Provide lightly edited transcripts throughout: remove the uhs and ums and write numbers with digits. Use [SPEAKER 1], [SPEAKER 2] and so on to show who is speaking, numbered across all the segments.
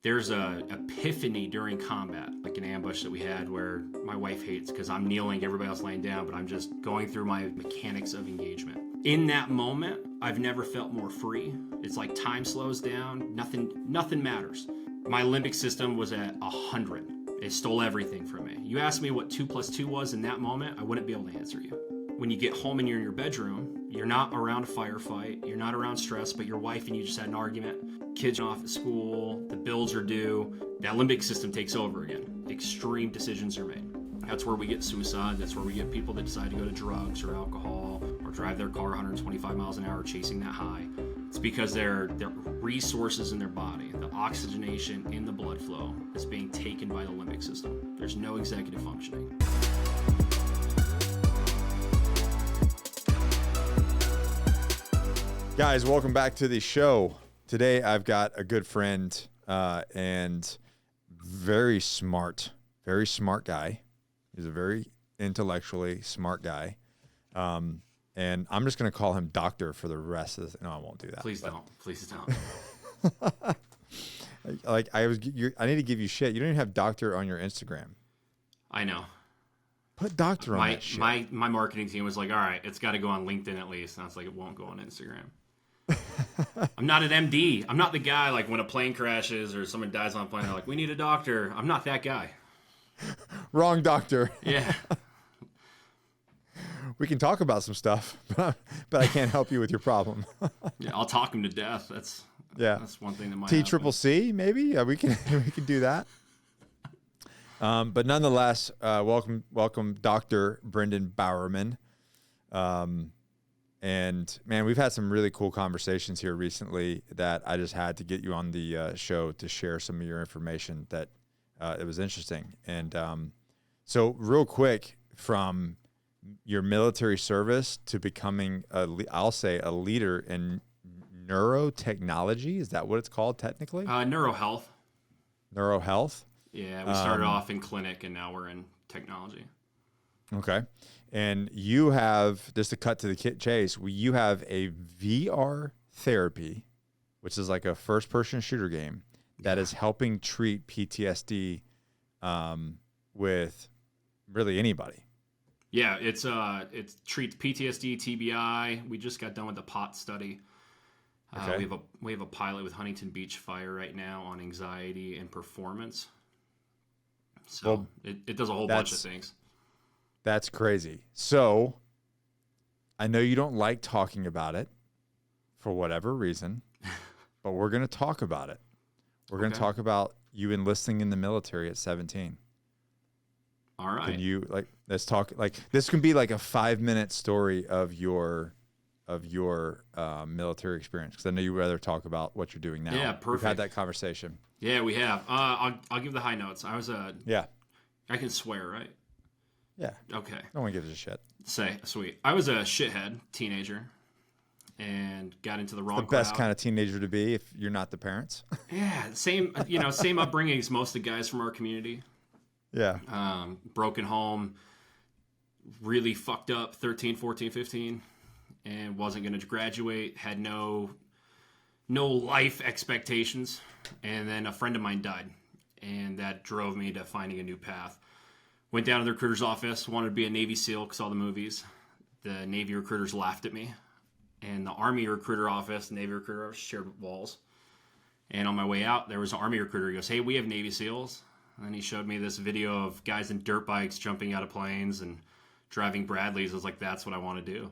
[SPEAKER 1] There's a epiphany during combat, like an ambush that we had where my wife hates because I'm kneeling, everybody else laying down, but I'm just going through my mechanics of engagement. In that moment, I've never felt more free. It's like time slows down, nothing matters. My limbic system was at 100. It stole everything from me. You asked me what 2 + 2 was in that moment, I wouldn't be able to answer you. When you get home and you're in your bedroom, you're not around a firefight, you're not around stress, but your wife and you just had an argument. Kids are off at school, the bills are due, that limbic system takes over again. Extreme decisions are made. That's where we get suicide, that's where we get people that decide to go to drugs or alcohol or drive their car 125 miles an hour chasing that high. It's because their resources in their body, the oxygenation in the blood flow is being taken by the limbic system. There's no executive functioning.
[SPEAKER 2] Guys, welcome back to the show. Today I've got a good friend and very smart guy. He's a very intellectually smart guy. And I'm just going to call him Doctor for the rest of this. No, I won't do that.
[SPEAKER 1] Please don't.
[SPEAKER 2] I need to give you shit. You don't even have Doctor on your Instagram.
[SPEAKER 1] I know.
[SPEAKER 2] Put Doctor on that shit.
[SPEAKER 1] My marketing team was like, all right, it's got to go on LinkedIn at least. And I was like, it won't go on Instagram. I'm not an MD. I'm not the guy like when a plane crashes or someone dies on a plane, they're like, we need a doctor. I'm not that guy.
[SPEAKER 2] Wrong doctor.
[SPEAKER 1] Yeah.
[SPEAKER 2] We can talk about some stuff, but I can't help you with your problem.
[SPEAKER 1] Yeah, I'll talk him to death. That's one thing that might
[SPEAKER 2] TCCC, maybe? Yeah, we can do that. But nonetheless, welcome, Dr. BRENDEN BORROWMAN. And man, we've had some really cool conversations here recently that I just had to get you on the show to share some of your information that it was interesting. And so real quick, from your military service to becoming I'll say a leader in neurotechnology. Is that what it's called technically?
[SPEAKER 1] Neurohealth.
[SPEAKER 2] Neurohealth?
[SPEAKER 1] Yeah, we started off in clinic and now we're in technology.
[SPEAKER 2] Okay. And you have, just to cut to the chase, you have a VR therapy, which is like a first-person shooter game that is helping treat PTSD with really anybody.
[SPEAKER 1] Yeah, it treats PTSD, TBI. We just got done with the POT study.
[SPEAKER 2] Okay.
[SPEAKER 1] We have a pilot with Huntington Beach Fire right now on anxiety and performance. So it does a whole bunch of things.
[SPEAKER 2] That's crazy. So I know you don't like talking about it for whatever reason, but we're going to talk about it. We're going to talk about you enlisting in the military at 17.
[SPEAKER 1] All right.
[SPEAKER 2] Can you let's talk, this can be like a 5-minute story of your military experience. Cause I know you'd rather talk about what you're doing now.
[SPEAKER 1] Yeah. Perfect.
[SPEAKER 2] We've had that conversation.
[SPEAKER 1] Yeah, we have. I'll give the high notes. I can swear, right?
[SPEAKER 2] Yeah.
[SPEAKER 1] Okay.
[SPEAKER 2] No one gives a shit.
[SPEAKER 1] Sweet. I was a shithead teenager and got into the wrong crowd.
[SPEAKER 2] The best kind of teenager to be if you're not the parents.
[SPEAKER 1] Yeah. Same upbringing as most of the guys from our community.
[SPEAKER 2] Yeah.
[SPEAKER 1] Broken home, really fucked up 13, 14, 15, and wasn't going to graduate, had no life expectations. And then a friend of mine died, and that drove me to finding a new path. Went down to the recruiter's office, wanted to be a Navy SEAL because all the movies. The Navy recruiters laughed at me. And the Army recruiter office, Navy recruiter office shared walls. And on my way out, there was an Army recruiter. He goes, hey, we have Navy SEALs. And he showed me this video of guys in dirt bikes jumping out of planes and driving Bradleys. I was like, that's what I want to do.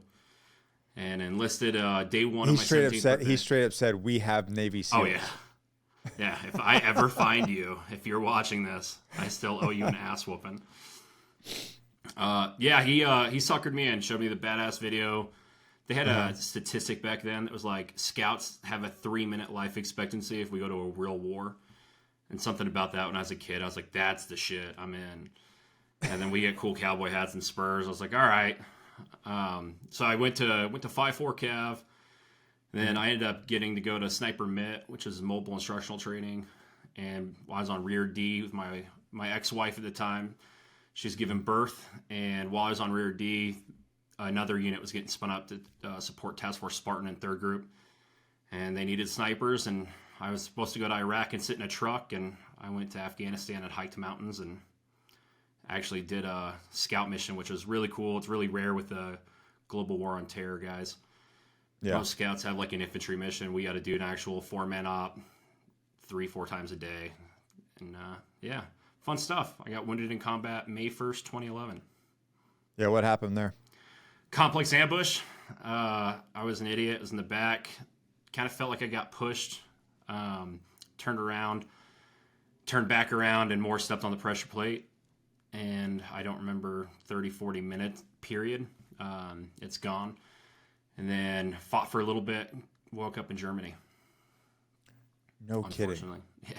[SPEAKER 1] And enlisted day one of my 17th birthday.
[SPEAKER 2] He straight up said, we have Navy SEAls.
[SPEAKER 1] Oh, yeah. Yeah, if I ever find you, if you're watching this, I still owe you an ass whooping. He suckered me in, showed me the badass video. They had a statistic back then that was like, scouts have a 3-minute life expectancy if we go to a real war. And something about that when I was a kid, I was like, that's the shit, I'm in. And then we get cool cowboy hats and spurs. I was like, all right. So I went to 5-4 Cav. Then I ended up getting to go to Sniper MIT, which is mobile instructional training. And I was on Rear D with my ex-wife at the time. She's giving birth. And while I was on Rear D, another unit was getting spun up to support Task Force Spartan in 3rd Group. And they needed snipers. And I was supposed to go to Iraq and sit in a truck, and I went to Afghanistan and hiked mountains and actually did a scout mission, which was really cool. It's really rare with the global war on terror guys.
[SPEAKER 2] Yeah.
[SPEAKER 1] Most scouts have like an infantry mission. We got to do an actual 4-man op 3-4 times a day. And yeah, fun stuff. I got wounded in combat May 1st, 2011.
[SPEAKER 2] Yeah, what happened there?
[SPEAKER 1] Complex ambush. I was an idiot. I was in the back. Kind of felt like I got pushed. Turned around, turned back around, and more stepped on the pressure plate. And I don't remember 30, 40 minute period. It's gone. And then fought for a little bit. Woke up in Germany.
[SPEAKER 2] No kidding.
[SPEAKER 1] Yeah.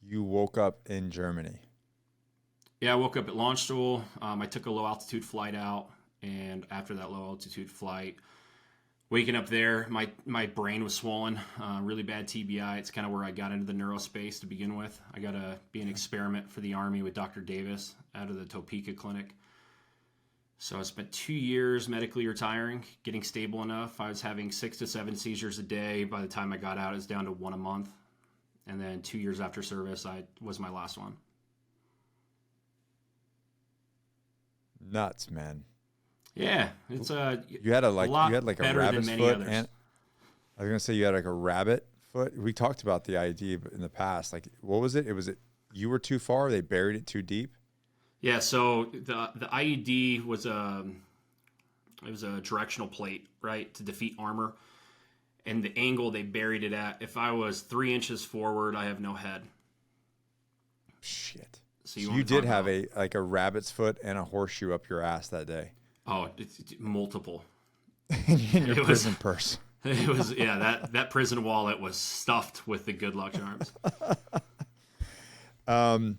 [SPEAKER 2] You woke up in Germany.
[SPEAKER 1] Yeah, I woke up at Landstuhl. I took a low altitude flight out, and after that low altitude flight, waking up there, my brain was swollen, really bad TBI. It's kind of where I got into the neurospace to begin with. I got to be an experiment for the Army with Dr. Davis out of the Topeka clinic. So I spent 2 years medically retiring, getting stable enough. I was having 6 to 7 seizures a day. By the time I got out, it was down to 1 a month. And then 2 years after service, I was my last one.
[SPEAKER 2] Nuts, man.
[SPEAKER 1] Yeah, it's
[SPEAKER 2] you had a
[SPEAKER 1] better
[SPEAKER 2] rabbit's
[SPEAKER 1] than many
[SPEAKER 2] foot,
[SPEAKER 1] others.
[SPEAKER 2] and I was gonna say you had like a rabbit foot. We talked about the idea in the past. Like, what was it? You were too far. They buried it too deep.
[SPEAKER 1] Yeah, so the IED was a directional plate, right, to defeat armor, and the angle they buried it at. If I was 3 inches forward, I have no head.
[SPEAKER 2] Shit.
[SPEAKER 1] So
[SPEAKER 2] you did have a rabbit's foot and a horseshoe up your ass that day.
[SPEAKER 1] Oh, it's multiple.
[SPEAKER 2] In your prison purse.
[SPEAKER 1] It was, yeah, that prison wallet was stuffed with the good luck charms.
[SPEAKER 2] And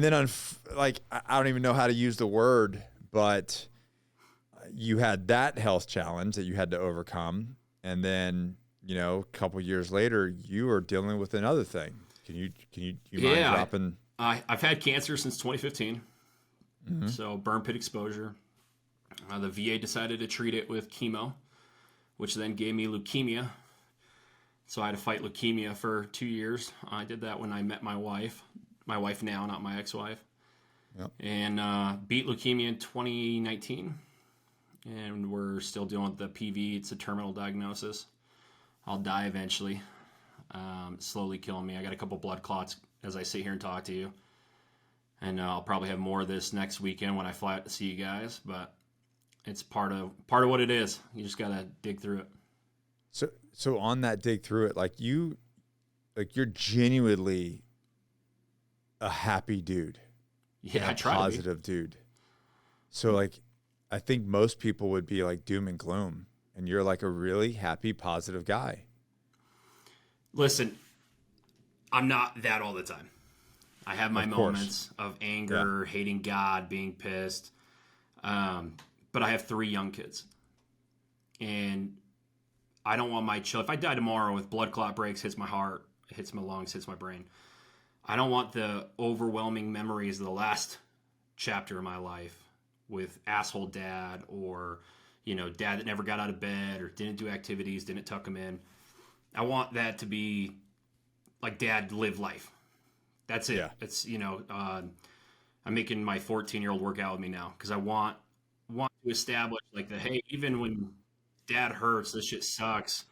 [SPEAKER 2] then I don't even know how to use the word, but you had that health challenge that you had to overcome. And then, a couple years later, you were dealing with another thing. Can you mind dropping?
[SPEAKER 1] I've had cancer since 2015. Mm-hmm. So burn pit exposure. The VA decided to treat it with chemo, which then gave me leukemia. So I had to fight leukemia for 2 years. I did that when I met my wife now, not my ex-wife. Yep. And beat leukemia in 2019. And we're still dealing with the PV. It's a terminal diagnosis. I'll die eventually. Slowly killing me. I got a couple blood clots as I sit here and talk to you. And I'll probably have more of this next weekend when I fly out to see you guys. But it's part of what it is. You just got to dig through it.
[SPEAKER 2] So on that dig through it, you're genuinely a happy dude.
[SPEAKER 1] Yeah, I try to be.
[SPEAKER 2] Positive dude. So I think most people would be like doom and gloom, and you're like a really happy, positive guy.
[SPEAKER 1] Listen, I'm not that all the time. I have my moments of anger, hating God, being pissed. But I have 3 young kids. And I don't want my child. If I die tomorrow with blood clot breaks, hits my heart, hits my lungs, hits my brain, I don't want the overwhelming memories of the last chapter of my life with asshole dad or, dad that never got out of bed or didn't do activities, didn't tuck them in. I want that to be like dad lived life. That's it. Yeah. It's, I'm making my 14-year-old work out with me now because I want to establish hey, even when dad hurts, this shit sucks,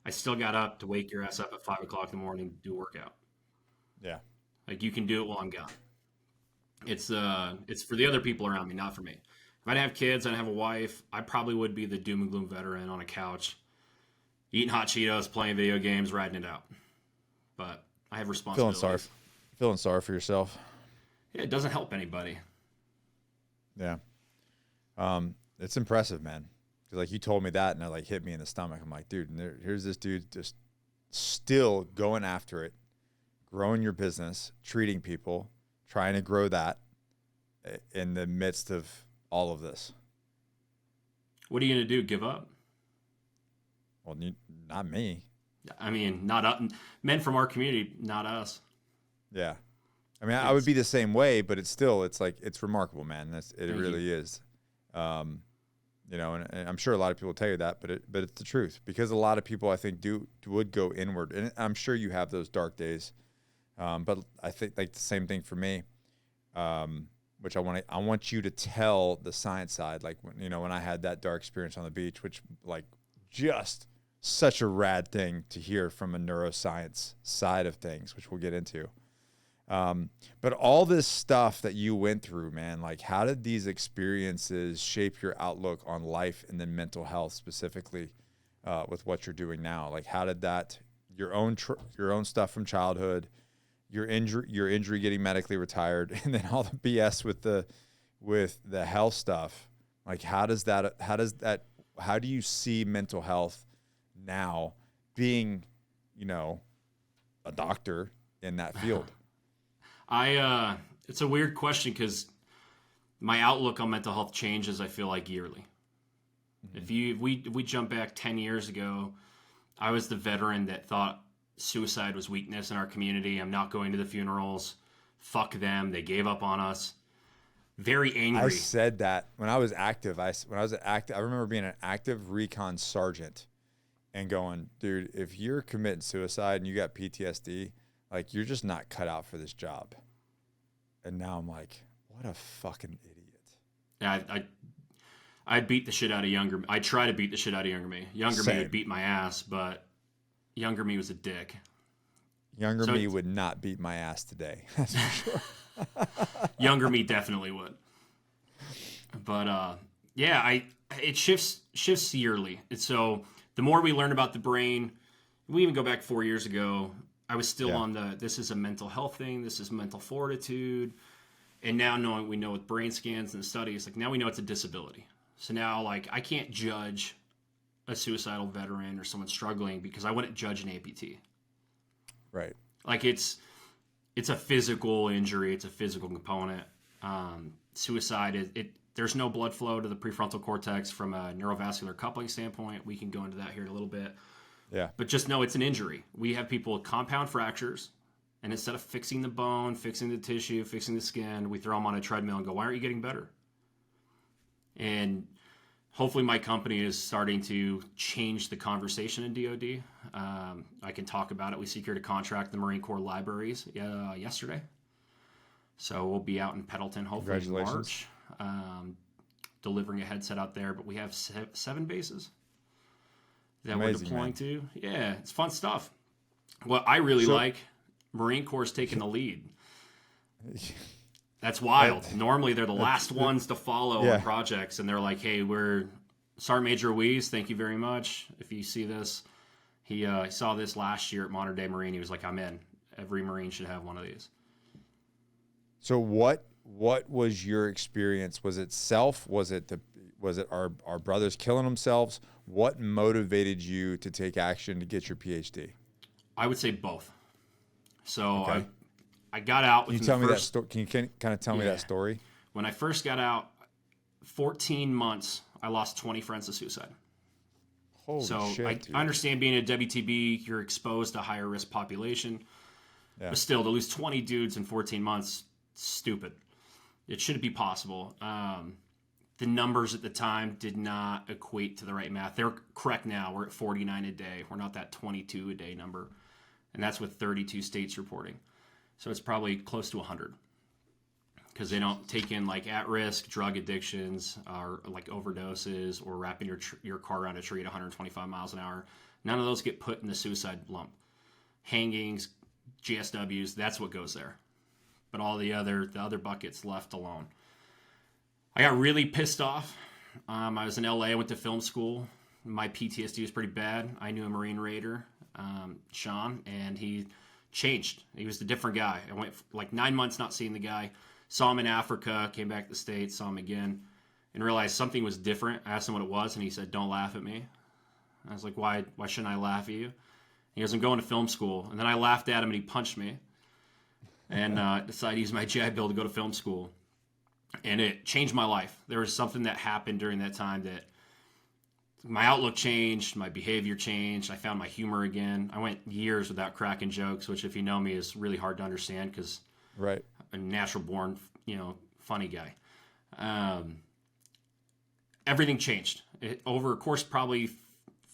[SPEAKER 1] I still got up to wake your ass up at 5 o'clock in the morning to do a workout.
[SPEAKER 2] Yeah.
[SPEAKER 1] You can do it while I'm gone. It's for the other people around me, not for me. If I didn't have kids, I didn't have a wife, I probably would be the doom and gloom veteran on a couch, eating hot Cheetos, playing video games, riding it out. But I have responsibilities.
[SPEAKER 2] Feeling sorry for yourself.
[SPEAKER 1] Yeah, it doesn't help anybody.
[SPEAKER 2] Yeah. It's impressive, man. Because you told me that and it hit me in the stomach. I'm like, dude, here's this dude just still going after it, growing your business, treating people, trying to grow that in the midst of all of this.
[SPEAKER 1] What are you going to do? Give up?
[SPEAKER 2] Well, not me.
[SPEAKER 1] I mean, not men from our community, not us.
[SPEAKER 2] Yeah. I mean, I would be the same way, but it's remarkable, man. It really is. you know, and I'm sure a lot of people will tell you that, but it's the truth, because a lot of people, I think, would go inward, and I'm sure you have those dark days, but I think like the same thing for me, which I want you to tell the science side, like when, you know, when I had that dark experience on the beach, which like just such a rad thing to hear from a neuroscience side of things, which we'll get into. But all this stuff that you went through, man, like how did these experiences shape your outlook on life and then mental health specifically, with what you're doing now? Like how did that, your own stuff from childhood, your injury getting medically retired, and then all the BS with the health stuff, like how do you see mental health now, being, you know, a doctor in that field?
[SPEAKER 1] It's a weird question because my outlook on mental health changes, I feel like, yearly. Mm-hmm. If we jump back 10 years ago, I was the veteran that thought suicide was weakness in our community. I'm not going to the funerals. Fuck them. They gave up on us. Very angry.
[SPEAKER 2] I said that when I was active. I remember being an active recon sergeant and going, dude, if you're committing suicide and you got PTSD, like, you're just not cut out for this job. And now I'm like, what a fucking idiot.
[SPEAKER 1] Yeah, I'd beat the shit out of younger. I try to beat the shit out of younger me. Younger me would beat my ass, but younger me was a dick.
[SPEAKER 2] Younger me would not beat my ass today. That's for sure.
[SPEAKER 1] Younger me definitely would. But yeah, it shifts yearly. And so the more we learn about the brain, we even go back 4 years ago. I was still on this is a mental health thing. This is mental fortitude. And now we know with brain scans and studies, like now we know it's a disability. So now, like, I can't judge a suicidal veteran or someone struggling because I wouldn't judge an amputee.
[SPEAKER 2] Right.
[SPEAKER 1] Like it's a physical injury. It's a physical component. Suicide, there's no blood flow to the prefrontal cortex from a neurovascular coupling standpoint. We can go into that here in a little bit.
[SPEAKER 2] Yeah.
[SPEAKER 1] But just know it's an injury. We have people with compound fractures, and instead of fixing the bone, fixing the tissue, fixing the skin, we throw them on a treadmill and go, why aren't you getting better? And hopefully my company is starting to change the conversation in DoD. I can talk about it. We secured a contract in the Marine Corps libraries yesterday. So we'll be out in Pendleton hopefully in March, delivering a headset out there. But we have 7 bases that we're deploying to. Yeah, it's fun stuff. What I really like, Marine Corps is taking the lead. That's wild. Normally, they're the last ones to follow on projects, and they're like, hey, we're Sergeant Major Ruiz, thank you very much. If you see this, he saw this last year at Modern Day Marine. He was like, I'm in. Every Marine should have one of these.
[SPEAKER 2] So what was your experience? Was it self? Was it our brothers killing themselves? What motivated you to take action to get your PhD?
[SPEAKER 1] I would say both. So I got out with
[SPEAKER 2] Can you tell me that story? Can you kind of tell me that story?
[SPEAKER 1] When I first got out, 14 months, I lost 20 friends to suicide.
[SPEAKER 2] Holy shit,
[SPEAKER 1] I understand being a WTB, you're exposed to a higher risk population. Yeah. But still, to lose 20 dudes in 14 months, stupid. It shouldn't be possible. The numbers at the time did not equate to the right math. They're correct now. We're at 49 a day. We're not that 22 a day number. And that's with 32 states reporting. So it's probably close to 100. Because they don't take in like at-risk drug addictions or like overdoses or wrapping your car around a tree at 125 miles an hour. None of those get put in the suicide lump. Hangings, GSWs, that's what goes there. But all the other buckets left alone. I got really pissed off. I was in LA, I went to film school. My PTSD was pretty bad. I knew a Marine Raider, Sean, and he changed. He was a different guy. I went like 9 months not seeing the guy. Saw him in Africa, came back to the States, saw him again, and realized something was different. I asked him what it was, and he said, don't laugh at me. I was like, why shouldn't I laugh at you? He goes, I'm going to film school. And then I laughed at him, and he punched me. And decided to use my GI Bill to go to film school. And it changed my life. There was something that happened during that time that my outlook changed, my behavior changed, I found my humor again. I went years without cracking jokes, which if you know me is really hard to understand because I'm a natural born, funny guy. everything changed over a course, probably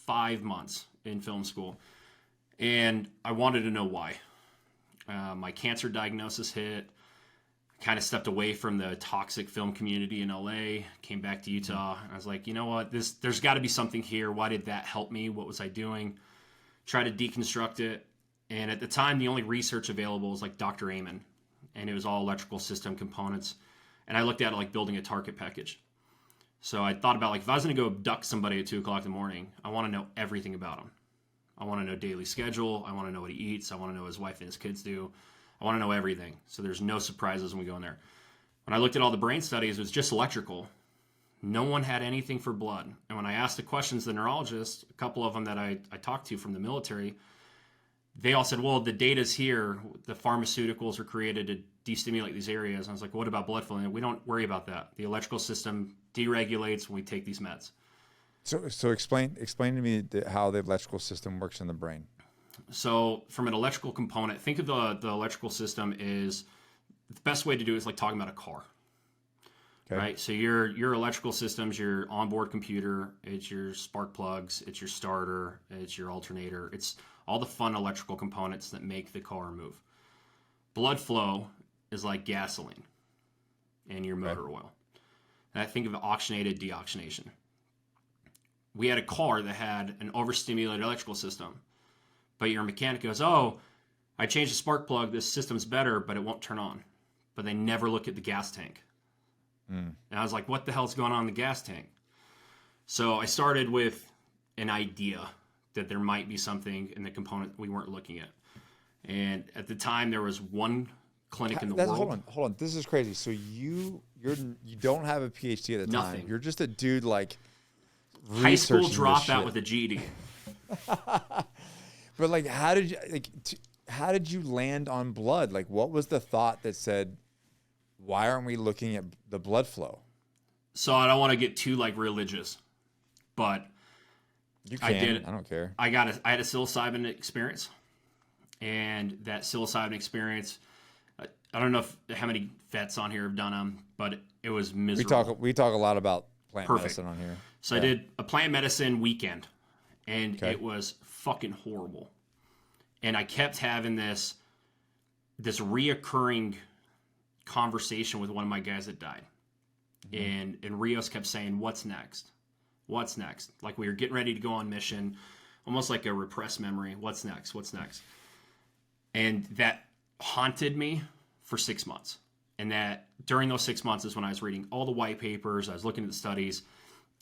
[SPEAKER 1] 5 months in film school. And I wanted to know why. My cancer diagnosis hit. Kind of stepped away from the toxic film community in LA, came back to Utah. And I was like, you know what? There's got to be something here. Why did that help me? What was I doing? Try to deconstruct it. And at the time, the only research available was like Dr. Amen. And it was all electrical system components. And I looked at it like building a target package. So I thought about, like, if I was going to go abduct somebody at 2 o'clock in the morning, I want to know everything about him. I want to know daily schedule. I want to know what he eats. I want to know what his wife and his kids do. I want to know everything. So there's no surprises when we go in there. When I looked at all the brain studies, it was just electrical. No one had anything for blood. And when I asked the questions to the neurologists, a couple of them that I talked to from the military, they all said, well, the data's here. The pharmaceuticals are created to destimulate these areas. And I was like, what about blood flow? And we don't worry about that. The electrical system deregulates when we take these meds.
[SPEAKER 2] So explain to me how the electrical system works in the brain.
[SPEAKER 1] So from an electrical component, think of the electrical system is, the best way to do it is like talking about a car. Okay. Right? So your electrical system's your onboard computer, it's your spark plugs, it's your starter, it's your alternator, it's all the fun electrical components that make the car move. Blood flow is like gasoline and your motor oil. And I think of oxygenated deoxygenation. We had a car that had an overstimulated electrical system, but your mechanic goes, oh, I changed the spark plug, this system's better, but it won't turn on. But they never look at the gas tank. And I was like, what the hell's going on in the gas tank? So I started with an idea that there might be something in the component we weren't looking at. And at the time, there was one clinic in the world.
[SPEAKER 2] Hold on. This is crazy. So you don't have a PhD at the time. You're just a dude like
[SPEAKER 1] high school dropout with a GED.
[SPEAKER 2] But like, how did you land on blood? Like, what was the thought that said, why aren't we looking at the blood flow?
[SPEAKER 1] So I don't want to get too like religious, but
[SPEAKER 2] you can. I did it. I don't care.
[SPEAKER 1] I had a psilocybin experience, and that psilocybin experience, I don't know how many vets on here have done them, but it was miserable.
[SPEAKER 2] We talk a lot about plant medicine on here.
[SPEAKER 1] So I did a plant medicine weekend, and it was fucking horrible. And I kept having this reoccurring conversation with one of my guys that died. And Rios kept saying, what's next? What's next? Like we were getting ready to go on mission, almost like a repressed memory. What's next? What's next? And that haunted me for 6 months. And that during those 6 months is when I was reading all the white papers, I was looking at the studies,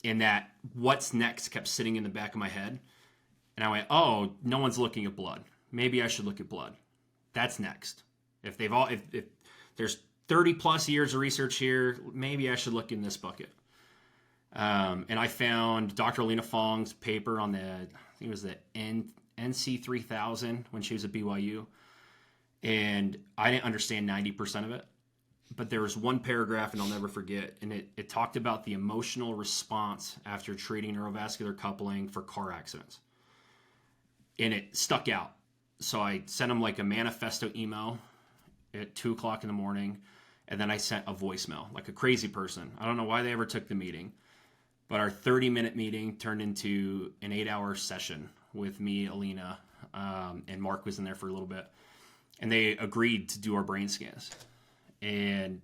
[SPEAKER 1] and that what's next kept sitting in the back of my head. And I went, oh, no one's looking at blood. Maybe I should look at blood. That's next. If there's 30 plus years of research here, maybe I should look in this bucket. And I found Dr. Alina Fong's paper on I think it was the NC 3000 when she was at BYU. And I didn't understand 90% of it. But there was one paragraph, and I'll never forget, and it talked about the emotional response after treating neurovascular coupling for car accidents. And it stuck out. So I sent him like a manifesto email at 2 o'clock in the morning, and then I sent a voicemail, like a crazy person. I don't know why they ever took the meeting, but our 30-minute meeting turned into an 8-hour session with me, Alina, and Mark was in there for a little bit. And they agreed to do our brain scans. And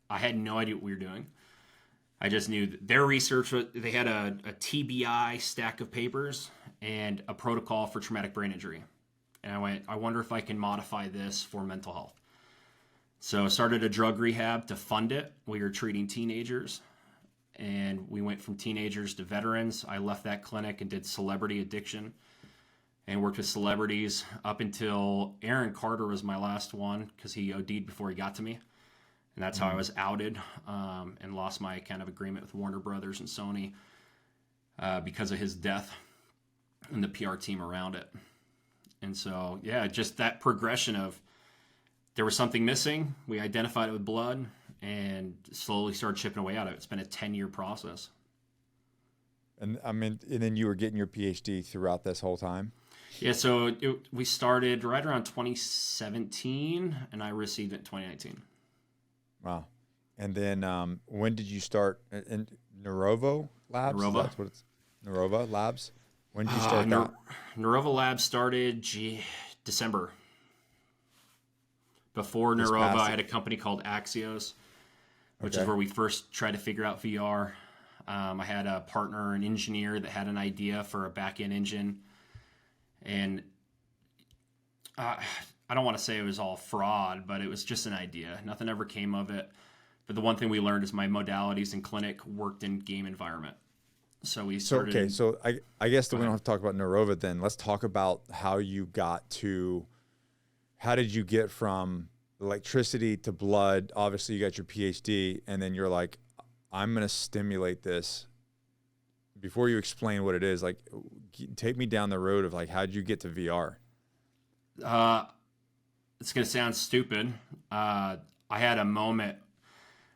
[SPEAKER 1] I had no idea what we were doing. I just knew that their research, they had a TBI stack of papers and a protocol for traumatic brain injury. And I went, I wonder if I can modify this for mental health. So I started a drug rehab to fund it. We were treating teenagers, and we went from teenagers to veterans. I left that clinic and did celebrity addiction and worked with celebrities up until Aaron Carter was my last one because he OD'd before he got to me. And that's how I was outed and lost my kind of agreement with Warner Brothers and Sony because of his death and the PR team around it. And so, yeah, just that progression of there was something missing. We identified it with blood and slowly started chipping away at it. It's been a 10-year process.
[SPEAKER 2] And I mean, and then you were getting your PhD throughout this whole time?
[SPEAKER 1] Yeah, so we started right around 2017, and I received it in 2019.
[SPEAKER 2] Wow. And then when did you start in Neurova Labs?
[SPEAKER 1] Neurova.
[SPEAKER 2] That's what it's Neurova Labs. When did you start that?
[SPEAKER 1] Neurova Labs started December. Before
[SPEAKER 2] This
[SPEAKER 1] Neurova,
[SPEAKER 2] past-
[SPEAKER 1] I had a company called Axios, which
[SPEAKER 2] Okay.
[SPEAKER 1] is where we first tried to figure out VR. I had a partner, an engineer that had an idea for a back-end engine. And I don't want to say it was all fraud, but it was just an idea. Nothing ever came of it. But the one thing we learned is my modalities in clinic worked in game environment. So we started.
[SPEAKER 2] Okay, so I guess that we don't have to talk about Neurova then. Let's talk about how you got to, how did you get from electricity to blood? Obviously, you got your PhD, and then you're like, I'm going to stimulate this. Before you explain what it is, like, take me down the road of like, how did you get to VR?
[SPEAKER 1] It's going to sound stupid. I had a moment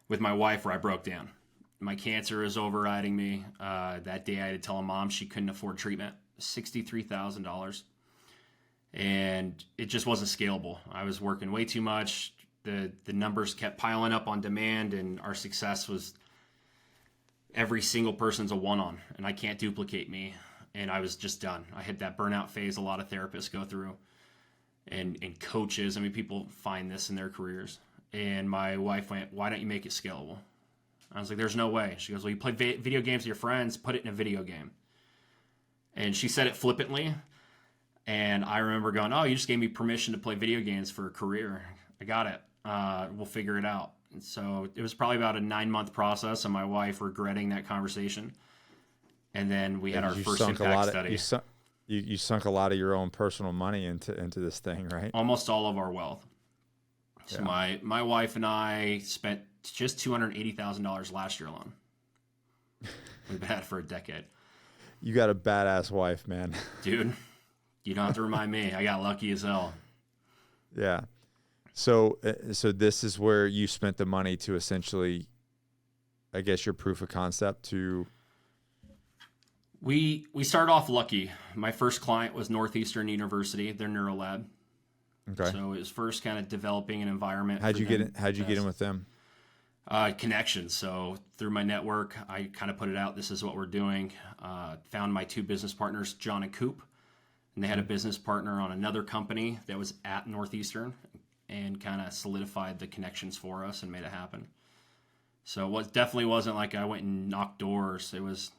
[SPEAKER 1] with my wife where I broke down. My cancer is overriding me. That day I had to tell a mom she couldn't afford treatment, $63,000. And it just wasn't scalable. I was working way too much. The numbers kept piling up on demand, and our success was every single person's a one-on, and I can't duplicate me. And I was just done. I had that burnout phase a lot of therapists go through, and coaches. I mean, people find this in their careers. And my wife went, "Why don't you make it scalable?" I was like, "There's no way." She goes, "Well, you play video games with your friends, put it in a video game." And she said it flippantly. And I remember going, "Oh, you just gave me permission to play video games for a career. I got it. We'll figure it out." And so it was probably about a 9-month process, and my wife regretting that conversation. And then we had our first impact study.
[SPEAKER 2] You sunk a lot of your own personal money into this thing, right?
[SPEAKER 1] Almost all of our wealth. So
[SPEAKER 2] Yeah.
[SPEAKER 1] my wife and I spent just $280,000 last year alone. We've been at it for a decade.
[SPEAKER 2] You got a badass wife, man.
[SPEAKER 1] Dude, you don't have to remind me. I got lucky as hell.
[SPEAKER 2] Yeah. So this is where you spent the money to essentially, I guess, your proof of concept to.
[SPEAKER 1] We started off lucky. My first client was Northeastern University, their Neurova Lab.
[SPEAKER 2] Okay.
[SPEAKER 1] So it was first kind of developing an environment.
[SPEAKER 2] How'd you get in with them?
[SPEAKER 1] Connections. So through my network, I kind of put it out. This is what we're doing. Found my 2 business partners, John and Coop, and they had a business partner on another company that was at Northeastern, and kind of solidified the connections for us and made it happen. So what definitely wasn't like I went and knocked doors. It was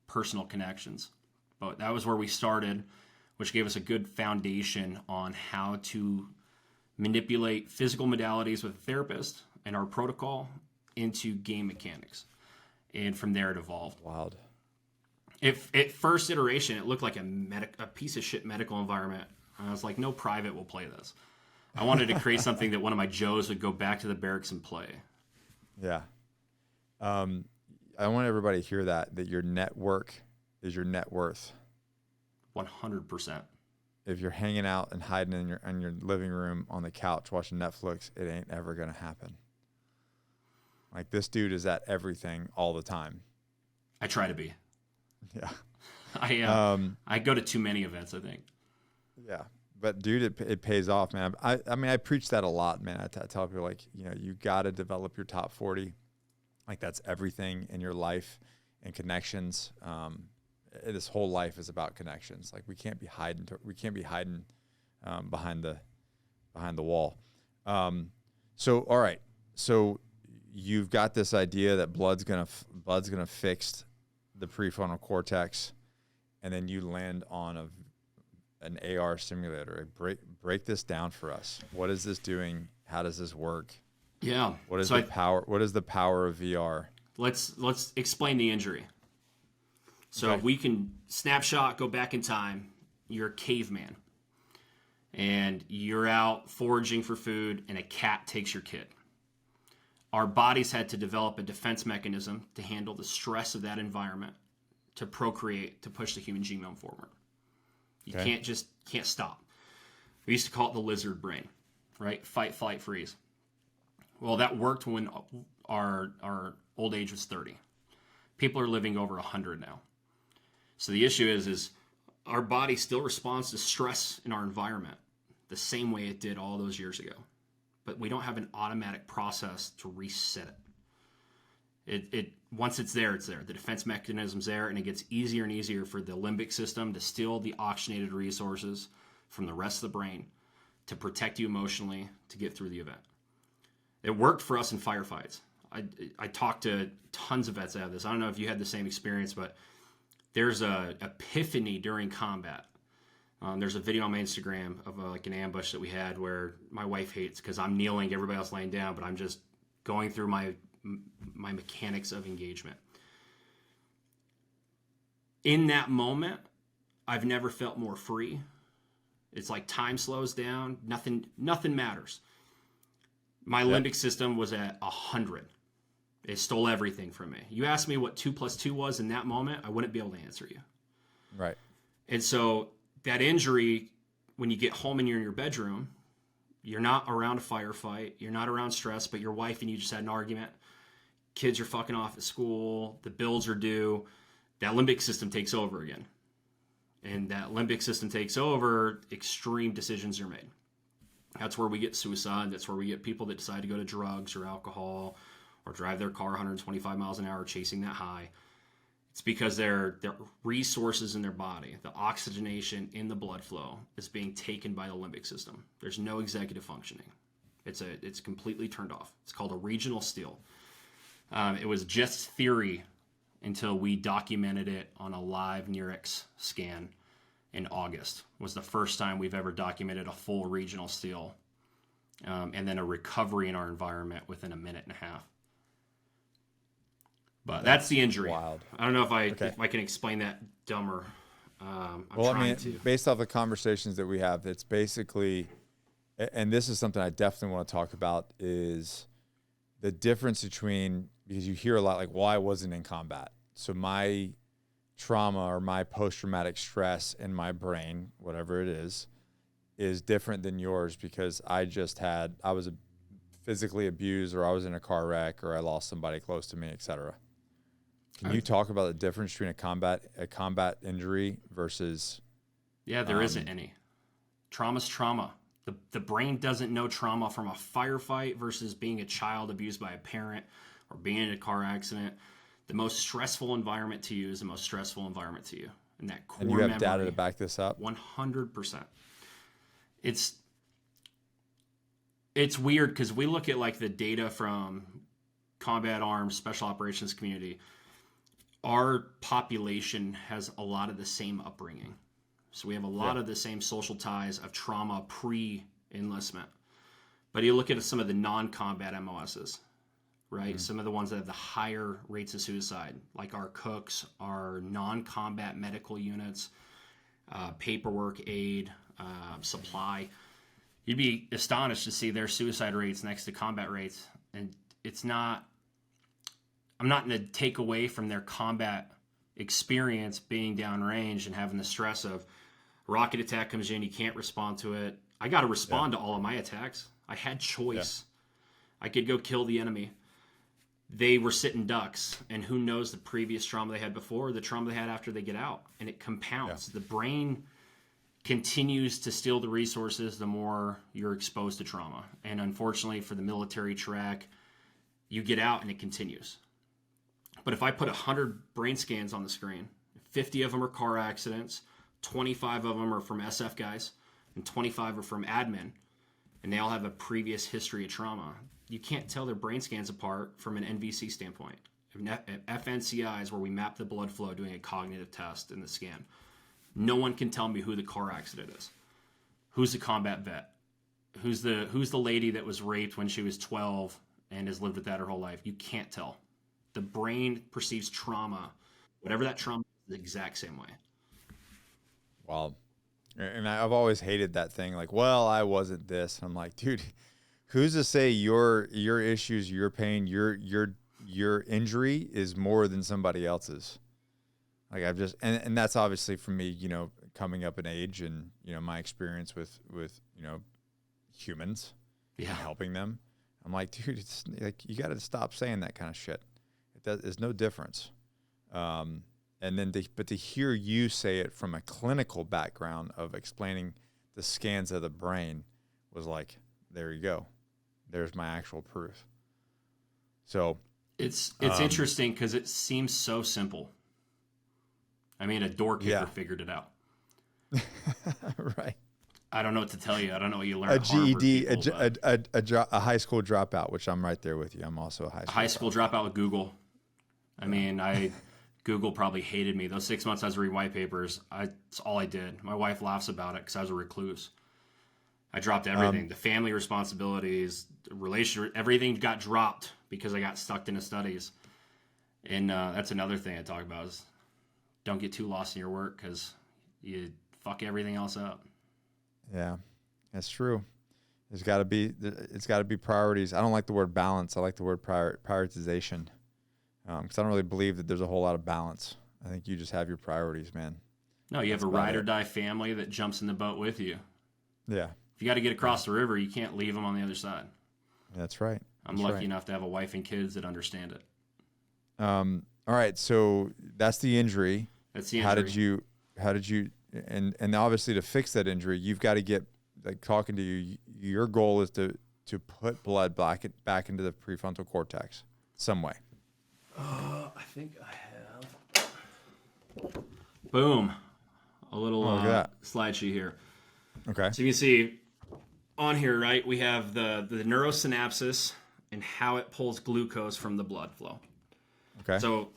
[SPEAKER 1] personal connections. But that was where we started, which gave us a good foundation on how to manipulate physical modalities with a therapist and our protocol into game mechanics. And from there it evolved.
[SPEAKER 2] Wild.
[SPEAKER 1] If at first iteration, it looked like a piece of shit medical environment. I was like, no private will play this. I wanted to create something that one of my Joes would go back to the barracks and play.
[SPEAKER 2] Yeah. I want everybody to hear that your network is your net worth.
[SPEAKER 1] 100%.
[SPEAKER 2] If you're hanging out and hiding in your living room on the couch watching Netflix, it ain't ever going to happen. Like, this dude is at everything all the time.
[SPEAKER 1] I try to be.
[SPEAKER 2] Yeah.
[SPEAKER 1] I go to too many events, I think.
[SPEAKER 2] Yeah. But dude, it pays off, man. I mean, I preach that a lot, man. I tell people, like, you got to develop your top 40. Like, that's everything in your life and connections. This whole life is about connections. Like, we can't be hiding behind the wall. So, all right. So you've got this idea that blood's gonna fix the prefrontal cortex, and then you land on an AR simulator. Break this down for us. What is this doing? How does this work?
[SPEAKER 1] Yeah.
[SPEAKER 2] What is the power? What is the power of VR?
[SPEAKER 1] Let's explain the injury. So
[SPEAKER 2] Okay.
[SPEAKER 1] we can snapshot, go back in time. You're a caveman, and you're out foraging for food, and a cat takes your kid. Our bodies had to develop a defense mechanism to handle the stress of that environment, to procreate, to push the human genome forward. You can't stop. We used to call it the lizard brain, right? Fight, flight, freeze. Well, that worked when our old age was 30. People are living over 100 now. So the issue is our body still responds to stress in our environment the same way it did all those years ago. But we don't have an automatic process to reset it. It once it's there, it's there. The defense mechanism's there, and it gets easier and easier for the limbic system to steal the oxygenated resources from the rest of the brain to protect you emotionally to get through the event. It worked for us in firefights. I talked to tons of vets that have this. I don't know if you had the same experience, but there's a epiphany during combat. There's a video on my Instagram of like an ambush that we had where my wife hates because I'm kneeling, everybody else laying down, but I'm just going through my mechanics of engagement. In that moment, I've never felt more free. It's like time slows down. Nothing matters. My limbic system was at 100. It stole everything from me. You asked me what 2 + 2 was in that moment, I wouldn't be able to answer you.
[SPEAKER 2] Right.
[SPEAKER 1] And so that injury, when you get home and you're in your bedroom, you're not around a firefight, you're not around stress, but your wife and you just had an argument. Kids are fucking off at school, the bills are due. That limbic system takes over again. And that limbic system takes over, extreme decisions are made. That's where we get suicide. That's where we get people that decide to go to drugs or alcohol or drive their car 125 miles an hour chasing that high. It's because their resources in their body, the oxygenation in the blood flow, is being taken by the limbic system. There's no executive functioning. It's completely turned off. It's called a regional steal. It was just theory until we documented it on a live Neurix scan in August. It was the first time we've ever documented a full regional steal, and then a recovery in our environment within a minute and a half. But that's the injury.
[SPEAKER 2] Wild.
[SPEAKER 1] I don't know if I can explain that dumber.
[SPEAKER 2] Based off the conversations that we have, it's basically, and this is something I definitely want to talk about, is the difference between, because you hear a lot like, well, I wasn't in combat. So my trauma or my post-traumatic stress in my brain, whatever it is different than yours because I was physically abused, or I was in a car wreck, or I lost somebody close to me, etc. Can you talk about the difference between a combat injury versus?
[SPEAKER 1] Yeah, there isn't any. Trauma's trauma. The brain doesn't know trauma from a firefight versus being a child abused by a parent or being in a car accident. The most stressful environment to you is the most stressful environment to you. And that core memory.
[SPEAKER 2] And you have data to back this up?
[SPEAKER 1] 100%. It's weird because we look at like the data from combat arms, special operations community. Our population has a lot of the same upbringing. So we have a lot of the same social ties of trauma pre-enlistment. But you look at some of the non-combat MOSs, right? Mm-hmm. Some of the ones that have the higher rates of suicide, like our cooks, our non-combat medical units, paperwork aid, supply. You'd be astonished to see their suicide rates next to combat rates. And I'm not going to take away from their combat experience being downrange and having the stress of rocket attack comes in, you can't respond to it. I got to respond to all of my attacks. I had choice. I could go kill the enemy. They were sitting ducks, and who knows the previous trauma they had before, or the trauma they had after they get out, and it compounds. The brain continues to steal the resources the more you're exposed to trauma. And unfortunately for the military track, you get out and it continues. But if I put 100 brain scans on the screen, 50 of them are car accidents, 25 of them are from SF guys, and 25 are from admin, and they all have a previous history of trauma, you can't tell their brain scans apart from an NVC standpoint. FNCI is where we map the blood flow doing a cognitive test in the scan. No one can tell me who the car accident is. Who's the combat vet? Who's the lady that was raped when she was 12 and has lived with that her whole life? You can't tell. The brain perceives trauma, whatever that trauma is, the exact same way.
[SPEAKER 2] Wow. And I've always hated that thing. Like, well, I wasn't this. I'm like, dude, who's to say your issues, your pain, your injury is more than somebody else's? Like and that's obviously for me, coming up in age and, my experience with humans and helping them. I'm like, dude, it's like, you got to stop saying that kind of shit. There's no difference. And then to hear you say it from a clinical background of explaining the scans of the brain was like, there you go. There's my actual proof. So
[SPEAKER 1] It's interesting because it seems so simple. I mean, a door kicker figured it out.
[SPEAKER 2] Right.
[SPEAKER 1] I don't know what to tell you. I don't know what you learn.
[SPEAKER 2] A
[SPEAKER 1] at Harvard,
[SPEAKER 2] GED,
[SPEAKER 1] people,
[SPEAKER 2] a high school dropout, which I'm right there with you. I'm also a
[SPEAKER 1] high school dropout with Google. I mean, Google probably hated me. Those 6 months I was reading white papers, it's all I did. My wife laughs about it because I was a recluse. I dropped everything. The family responsibilities, the relationship, everything got dropped because I got stuck into studies. And that's another thing I talk about is don't get too lost in your work because you fuck everything else up.
[SPEAKER 2] Yeah, that's true. It's got to be priorities. I don't like the word balance. I like the word prioritization. Because I don't really believe that there's a whole lot of balance. I think you just have your priorities, man.
[SPEAKER 1] No, you have a ride or die family that jumps in the boat with you.
[SPEAKER 2] Yeah.
[SPEAKER 1] If you got to get across the river, you can't leave them on the other side.
[SPEAKER 2] That's right.
[SPEAKER 1] I'm lucky enough to have a wife and kids that understand it.
[SPEAKER 2] All right, so that's the injury.
[SPEAKER 1] That's the injury.
[SPEAKER 2] How did you, and obviously to fix that injury, you've got to get, like talking to you, your goal is to put blood back into the prefrontal cortex some way.
[SPEAKER 1] I think I have. Boom. A little slide sheet here.
[SPEAKER 2] Okay.
[SPEAKER 1] So you can see on here, right, we have the neurosynapses and how it pulls glucose from the blood flow.
[SPEAKER 2] Okay.
[SPEAKER 1] So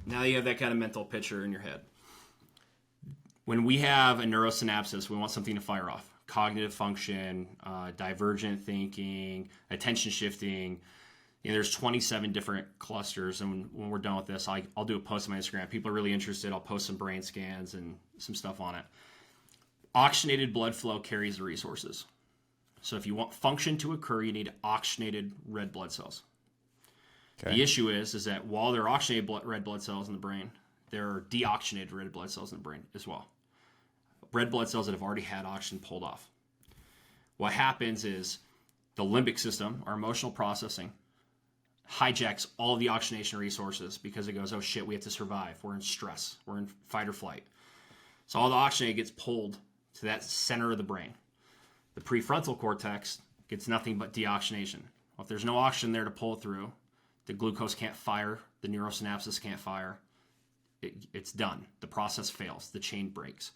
[SPEAKER 1] now you have that kind of mental picture in your head. When we have a neurosynapses, we want something to fire off. Cognitive function, divergent thinking, attention shifting. You know, there's 27 different clusters, and when we're done with this, I'll do a post on my Instagram. People are really interested. I'll post some brain scans and some stuff on it. Oxygenated blood flow carries the resources. So if you want function to occur, you need oxygenated red blood cells. Okay. The issue is that while there are oxygenated red blood cells in the brain, there are deoxygenated red blood cells in the brain as well. Red blood cells that have already had oxygen pulled off. What happens is the limbic system, our emotional processing, hijacks all of the oxygenation resources because it goes, oh shit, we have to survive. We're in stress. We're in fight or flight. So all the oxygen gets pulled to that center of the brain. The prefrontal cortex gets nothing but deoxygenation. Well, if there's no oxygen there to pull through, the glucose can't fire, the neurosynapses can't fire. It's done. The process fails. The chain breaks.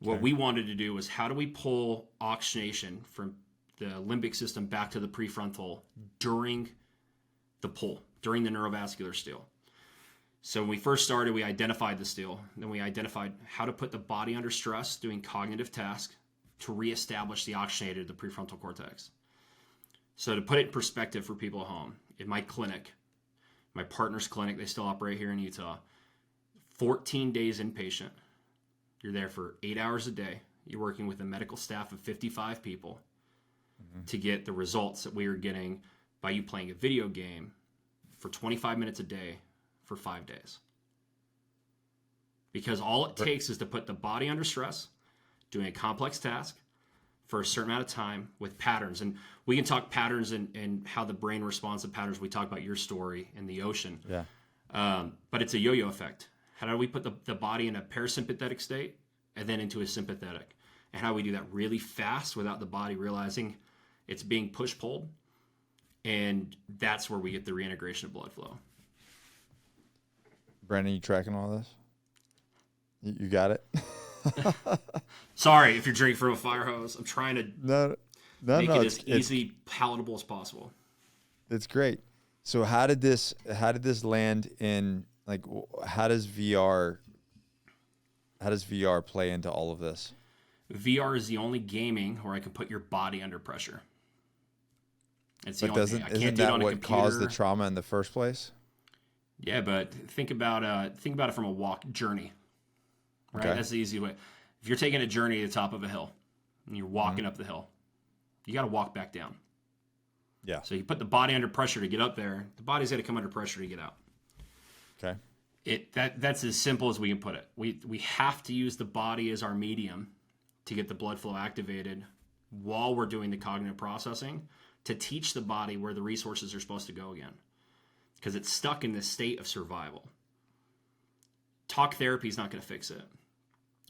[SPEAKER 1] Okay. What we wanted to do was how do we pull oxygenation from the limbic system back to the prefrontal during the pull, during the neurovascular steal. So when we first started, we identified the steal. Then we identified how to put the body under stress doing cognitive tasks to reestablish the oxygenated, the prefrontal cortex. So to put it in perspective for people at home, in my clinic, my partner's clinic, they still operate here in Utah, 14 days inpatient. You're there for 8 hours a day. You're working with a medical staff of 55 people to get the results that we were getting by you playing a video game for 25 minutes a day for 5 days. Because all it takes is to put the body under stress, doing a complex task for a certain amount of time with patterns. And we can talk patterns and how the brain responds to patterns. We talk about your story in the ocean.
[SPEAKER 2] Yeah.
[SPEAKER 1] But it's a yo-yo effect. How do we put the body in a parasympathetic state and then into a sympathetic? And how do we do that really fast without the body realizing it's being push-pulled? And that's where we get the reintegration of blood flow.
[SPEAKER 2] Brandon, you tracking all this? You got it?
[SPEAKER 1] Sorry if you're drinking from a fire hose. I'm trying to make it as easy, palatable as possible.
[SPEAKER 2] It's great. So how did this land in, like, how does VR play into all of this?
[SPEAKER 1] VR is the only gaming where I can put your body under pressure. It's the
[SPEAKER 2] but
[SPEAKER 1] only thing. I can't
[SPEAKER 2] isn't
[SPEAKER 1] do it
[SPEAKER 2] that
[SPEAKER 1] on a
[SPEAKER 2] what
[SPEAKER 1] computer.
[SPEAKER 2] caused the trauma in the first place?
[SPEAKER 1] Yeah, but think about it from a walk journey. Right? Okay. That's the easy way. If you're taking a journey to the top of a hill and you're walking up the hill, you got to walk back down.
[SPEAKER 2] Yeah.
[SPEAKER 1] So you put the body under pressure to get up there. The body's got to come under pressure to get out.
[SPEAKER 2] Okay.
[SPEAKER 1] That's as simple as we can put it. We have to use the body as our medium to get the blood flow activated while we're doing the cognitive processing to teach the body where the resources are supposed to go again. Because it's stuck in this state of survival. Talk therapy is not going to fix it.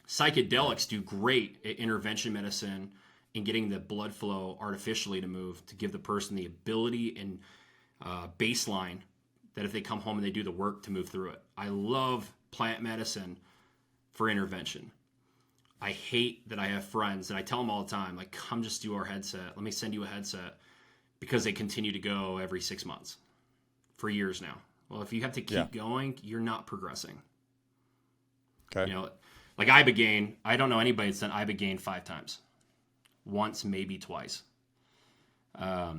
[SPEAKER 1] Psychedelics do great at intervention medicine and getting the blood flow artificially to move to give the person the ability and baseline that if they come home and they do the work to move through it. I love plant medicine for intervention. I hate that I have friends, and I tell them all the time, like, come just do our headset. Let me send you a headset, because they continue to go every 6 months for years now. Well, if you have to keep going, you're not progressing.
[SPEAKER 2] Okay.
[SPEAKER 1] You know, like Ibogaine, I don't know anybody that's done Ibogaine 5 times. Once, maybe twice. I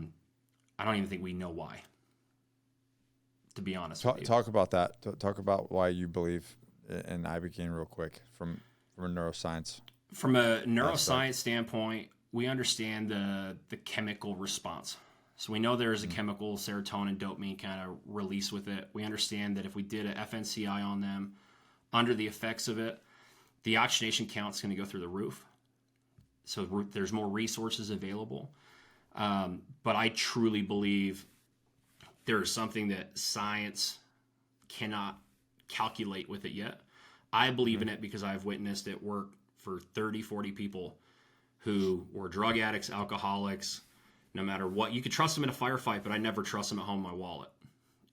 [SPEAKER 1] don't even think we know why, to be honest with you.
[SPEAKER 2] Talk about that. Talk about why you believe in Ibogaine real quick from a neuroscience.
[SPEAKER 1] From a neuroscience standpoint, we understand the chemical response. So we know there is a chemical, serotonin, dopamine kind of release with it. We understand that if we did a FNCI on them under the effects of it, the oxygenation count is going to go through the roof. So there's more resources available. But I truly believe there is something that science cannot calculate with it yet. I believe in it because I've witnessed it work for 30, 40 people who were drug addicts, alcoholics, no matter what. You could trust them in a firefight, but I never trust them at home in my wallet.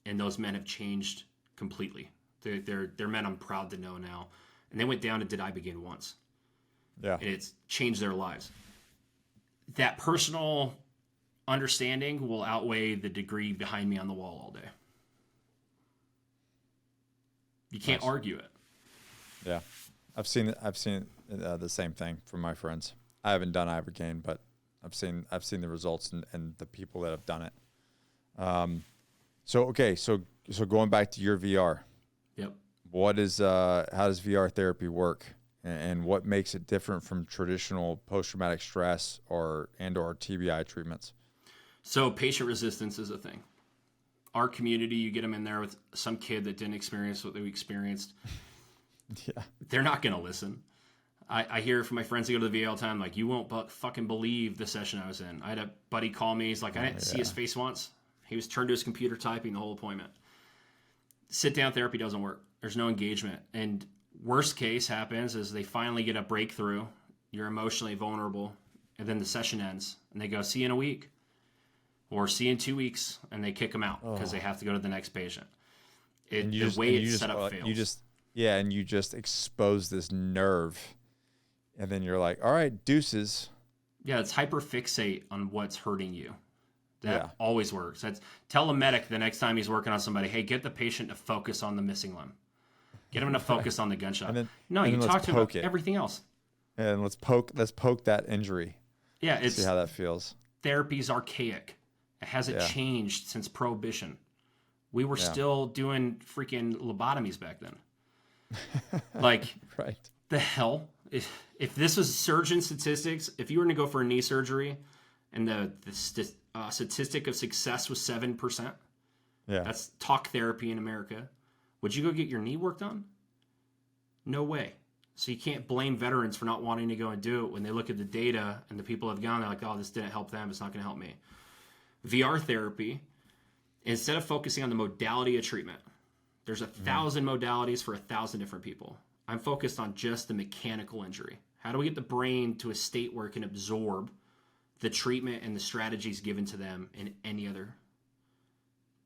[SPEAKER 1] And those men have changed completely. They're men I'm proud to know now. And they went down and did Ibogaine once.
[SPEAKER 2] Yeah.
[SPEAKER 1] And it's changed their lives. That personal understanding will outweigh the degree behind me on the wall all day. You can't argue it.
[SPEAKER 2] Yeah. I've seen the same thing from my friends. I haven't done Ibogaine, but I've seen the results and the people that have done it. So going back to your VR.
[SPEAKER 1] Yep.
[SPEAKER 2] How does VR therapy work, and what makes it different from traditional post-traumatic stress or TBI treatments? So
[SPEAKER 1] patient resistance is a thing. Our community, you get them in there with some kid that didn't experience what we experienced. Yeah. They're not going to listen. I hear from my friends that go to the VA all the time, like, you won't fucking believe the session I was in. I had a buddy call me. He's like, I didn't see his face once. He was turned to his computer typing the whole appointment. Sit-down therapy doesn't work. There's no engagement. And worst case happens is they finally get a breakthrough. You're emotionally vulnerable. And then the session ends. And they go, see you in a week. Or see you in 2 weeks. And they kick them out because they have to go to the next patient. The way it's set up fails. And you just expose this nerve. And then you're like, all right, deuces. Yeah, it's hyperfixate on what's hurting you. That always works. Tell a medic the next time he's working on somebody, hey, get the patient to focus on the missing limb. Get him to focus on the gunshot. You talk to him about everything else. And let's poke that injury. Yeah, see how that feels. Therapy's archaic. It hasn't changed since Prohibition. We were still doing freaking lobotomies back then. Like, right. The hell? If this was surgeon statistics, if you were to go for a knee surgery and the statistic of success was 7%, that's talk therapy in America, would you go get your knee worked on? No way. So you can't blame veterans for not wanting to go and do it when they look at the data and the people have gone, they're like, oh, this didn't help them, it's not going to help me. VR therapy, instead of focusing on the modality of treatment, there's 1,000 modalities for 1,000 different people. I'm focused on just the mechanical injury. How do we get the brain to a state where it can absorb the treatment and the strategies given to them in any other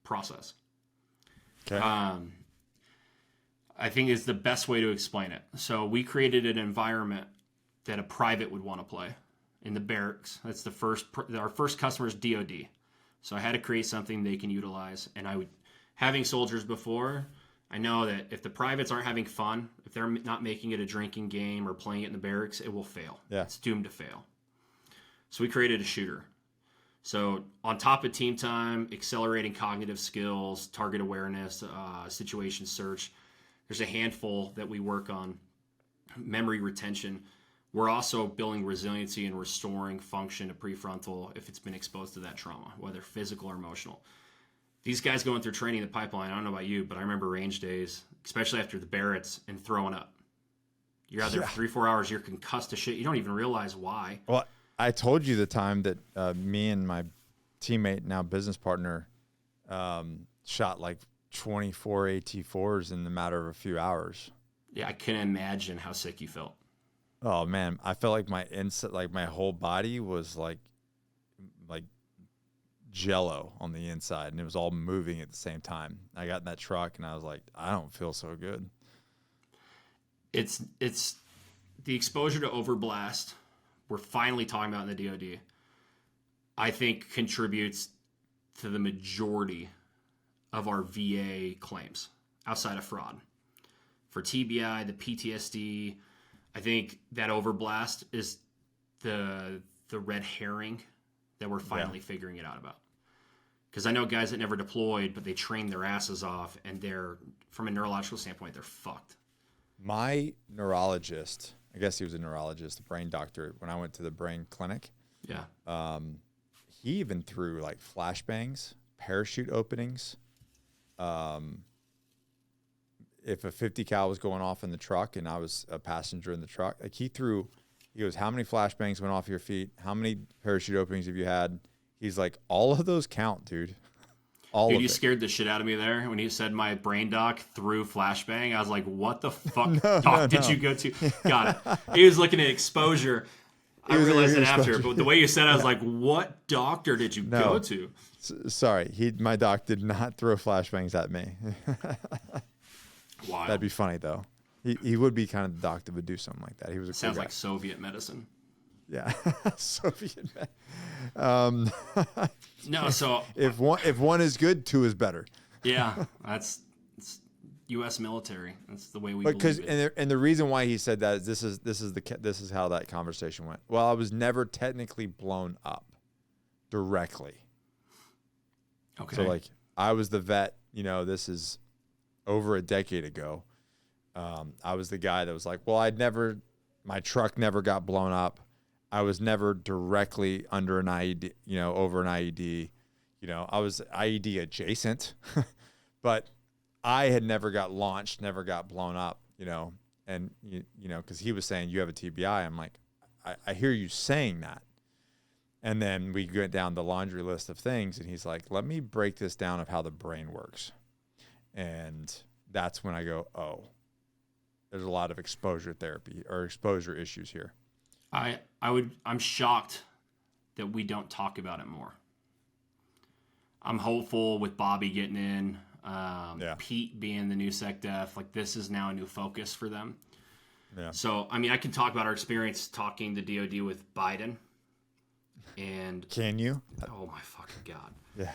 [SPEAKER 1] process? Okay. I think is the best way to explain it. So we created an environment that a private would want to play in the barracks. That's our first customer is DOD. So I had to create something they can utilize. And having soldiers before, I know that if the privates aren't having fun, if they're not making it a drinking game or playing it in the barracks, it will fail. Yeah. It's doomed to fail. So we created a shooter. So on top of team time, accelerating cognitive skills, target awareness, situation search, there's a handful that we work on. Memory retention. We're also building resiliency and restoring function to prefrontal if it's been exposed to that trauma, whether physical or emotional. These guys going through training in the pipeline, I don't know about you, but I remember range days, especially after the Barretts, and throwing up. You're out there for 3-4 hours, you're concussed to shit. You don't even realize why. Well, I told you the time that me and my teammate, now business partner, shot like 24 AT4s in the matter of a few hours. Yeah, I couldn't imagine how sick you felt. Oh man, I felt like my whole body was like
[SPEAKER 2] jello on the inside, and it was all moving at the same time. I got in that truck, and I was like, I don't feel so good.
[SPEAKER 1] It's the exposure to overblast we're finally talking about in the DoD, I think contributes to the majority of our VA claims outside of fraud. For TBI, the PTSD, I think that overblast is the red herring that we're finally figuring it out about. Because I know guys that never deployed, but they trained their asses off, and they're, from a neurological standpoint, they're fucked.
[SPEAKER 2] My neurologist, I guess he was a neurologist, a brain doctor, when I went to the brain clinic.
[SPEAKER 1] Yeah.
[SPEAKER 2] He even threw like flashbangs, parachute openings. If a 50 cal was going off in the truck and I was a passenger in the truck, like he goes, how many flashbangs went off your feet? How many parachute openings have you had? He's like, all of those count, dude.
[SPEAKER 1] Dude, you scared the shit out of me there when he said my brain doc threw flashbang. I was like, what the fuck doc did you go to? Got it. He was looking at exposure. I realized it after, but the way you said it, I was like, what doctor did you go to?
[SPEAKER 2] Sorry, my doc did not throw flashbangs at me.
[SPEAKER 1] Wow.
[SPEAKER 2] That'd be funny, though. He would be kind of the doc that would do something like that. He was a
[SPEAKER 1] Sounds
[SPEAKER 2] cool guy.
[SPEAKER 1] like Soviet medicine.
[SPEAKER 2] Yeah, Soviet.
[SPEAKER 1] No, so
[SPEAKER 2] if one is good, two is better.
[SPEAKER 1] Yeah, it's U.S. military. That's the way we. But because
[SPEAKER 2] and the reason why he said that is this is how that conversation went. Well, I was never technically blown up directly.
[SPEAKER 1] Okay.
[SPEAKER 2] So like I was the vet. You know, this is over a decade ago. I was the guy that was like, well, my truck never got blown up. I was never directly under an IED, over an IED. I was IED adjacent, but I had never got launched, never got blown up, and, because he was saying you have a TBI. I'm like, I hear you saying that. And then we went down the laundry list of things, and he's like, let me break this down of how the brain works. And that's when I go, oh, there's a lot of exposure therapy or exposure issues here.
[SPEAKER 1] I'm shocked that we don't talk about it more. I'm hopeful with Bobby getting in, Pete being the new sec def, like this is now a new focus for them. Yeah. So, I mean, I can talk about our experience talking to DoD with Biden. And
[SPEAKER 2] can you?
[SPEAKER 1] Oh my fucking God.
[SPEAKER 2] Yeah.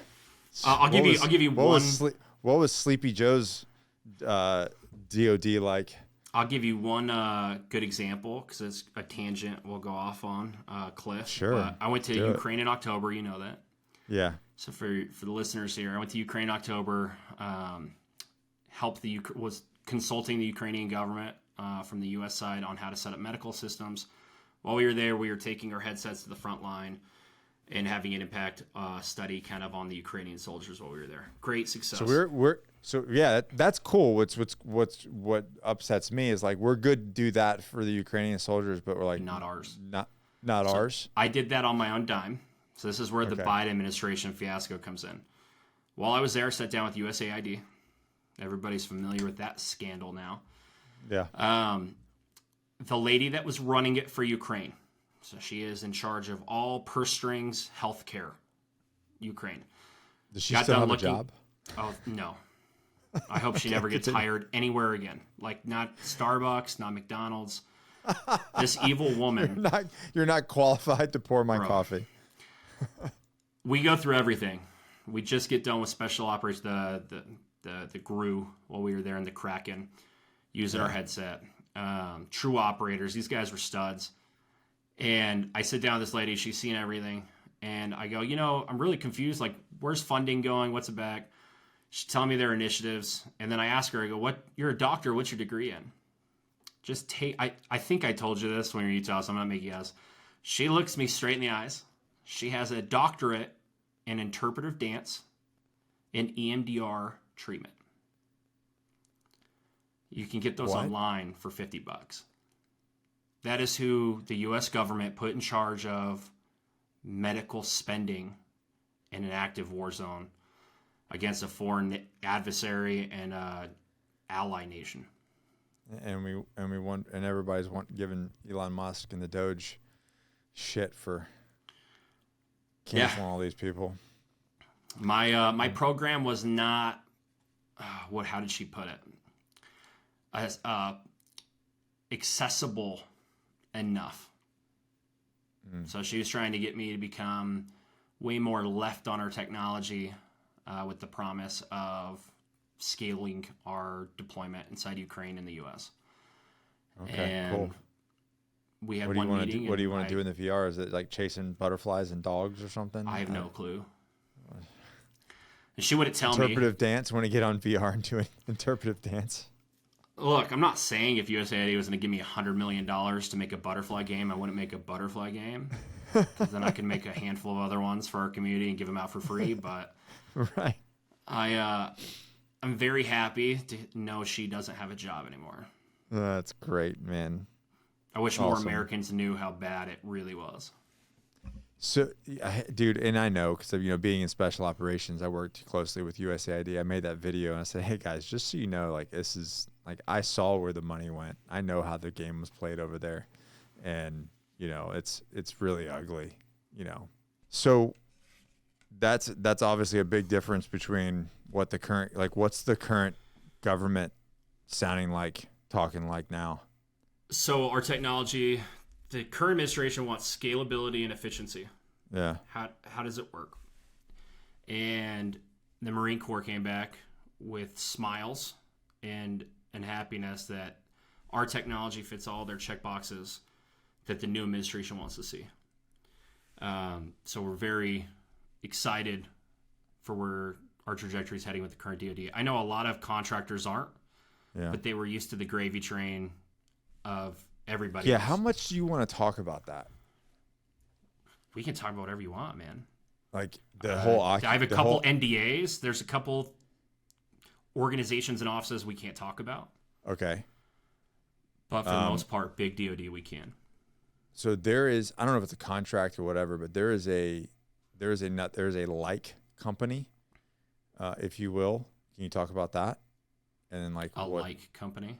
[SPEAKER 1] I'll give you one.
[SPEAKER 2] What was Sleepy Joe's DoD like?
[SPEAKER 1] I'll give you one good example because it's a tangent we'll go off on, Cliff.
[SPEAKER 2] Sure.
[SPEAKER 1] I went to Ukraine in October. You know that.
[SPEAKER 2] Yeah.
[SPEAKER 1] So for the listeners here, I went to Ukraine in October. Was consulting the Ukrainian government from the U.S. side on how to set up medical systems. While we were there, we were taking our headsets to the front line and having an impact study kind of on the Ukrainian soldiers while we were there. Great success.
[SPEAKER 2] So that's cool. What upsets me is like we're good to do that for the Ukrainian soldiers, but we're like
[SPEAKER 1] not ours.
[SPEAKER 2] Not ours.
[SPEAKER 1] I did that on my own dime. So this is where the Biden administration fiasco comes in. While I was there, I sat down with USAID. Everybody's familiar with that scandal now.
[SPEAKER 2] Yeah.
[SPEAKER 1] The lady that was running it for Ukraine. So she is in charge of all purse strings healthcare. Ukraine.
[SPEAKER 2] Does she still have a job?
[SPEAKER 1] Oh, no. I hope she never gets hired anywhere again. Like, not Starbucks, not McDonald's. This evil woman.
[SPEAKER 2] You're not qualified to pour my coffee.
[SPEAKER 1] We go through everything. We just get done with special operations, the GRU, while we were there in the Kraken, using our headset. True operators. These guys were studs. And I sit down with this lady. She's seen everything. And I go, I'm really confused. Like, where's funding going? What's it back? She's telling me their initiatives. And then I ask her, I go, you're a doctor. What's your degree in? Just take, I think I told you this when you're in Utah, so I'm not making guess. She looks me straight in the eyes. She has a doctorate in interpretive dance and EMDR treatment. You can get those online for $50. That is who the U.S. government put in charge of medical spending in an active war zone against a foreign adversary and ally nation.
[SPEAKER 2] And everybody's giving Elon Musk and the Doge shit for canceling all these people.
[SPEAKER 1] My program was not how did she put it? As accessible enough. So she was trying to get me to become way more left on our technology with the promise of scaling our deployment inside Ukraine and the U.S.
[SPEAKER 2] Okay,
[SPEAKER 1] and
[SPEAKER 2] cool.
[SPEAKER 1] we had
[SPEAKER 2] What do you
[SPEAKER 1] one
[SPEAKER 2] want to
[SPEAKER 1] meeting.
[SPEAKER 2] do? What do you want to do in the VR? Is it like chasing butterflies and dogs or something?
[SPEAKER 1] I have no clue. And she wouldn't tell me.
[SPEAKER 2] Interpretive dance. Want to get on VR and do an interpretive dance?
[SPEAKER 1] Look, I'm not saying if USAID was going to give me $100 million to make a butterfly game, I wouldn't make a butterfly game. Because then I could make a handful of other ones for our community and give them out for free. But
[SPEAKER 2] right.
[SPEAKER 1] I'm very happy to know she doesn't have a job anymore.
[SPEAKER 2] That's great, man.
[SPEAKER 1] I wish more Americans knew how bad it really was.
[SPEAKER 2] So, dude, and I know because of being in special operations, I worked closely with USAID. I made that video and I said, "Hey guys, just so you know, like this is like I saw where the money went. I know how the game was played over there, and it's really ugly, So that's obviously a big difference between what's the current government sounding like, talking like now.
[SPEAKER 1] So our technology, the current administration wants scalability and efficiency.
[SPEAKER 2] Yeah.
[SPEAKER 1] How does it work? And the Marine Corps came back with smiles and happiness that our technology fits all their check boxes that the new administration wants to see. So we're very excited for where our trajectory is heading with the current DoD. I know a lot of contractors aren't, but they were used to the gravy train of everybody.
[SPEAKER 2] Yeah,
[SPEAKER 1] else.
[SPEAKER 2] how much do you want to talk about that?
[SPEAKER 1] We can talk about whatever you want, man.
[SPEAKER 2] Like the whole...
[SPEAKER 1] I have a couple NDAs. There's a couple organizations and offices we can't talk about.
[SPEAKER 2] Okay.
[SPEAKER 1] But for the most part, big DoD we can.
[SPEAKER 2] So there is, I don't know if it's a contract or whatever, but there is a like company, if you will. Can you talk about that? And then
[SPEAKER 1] like company?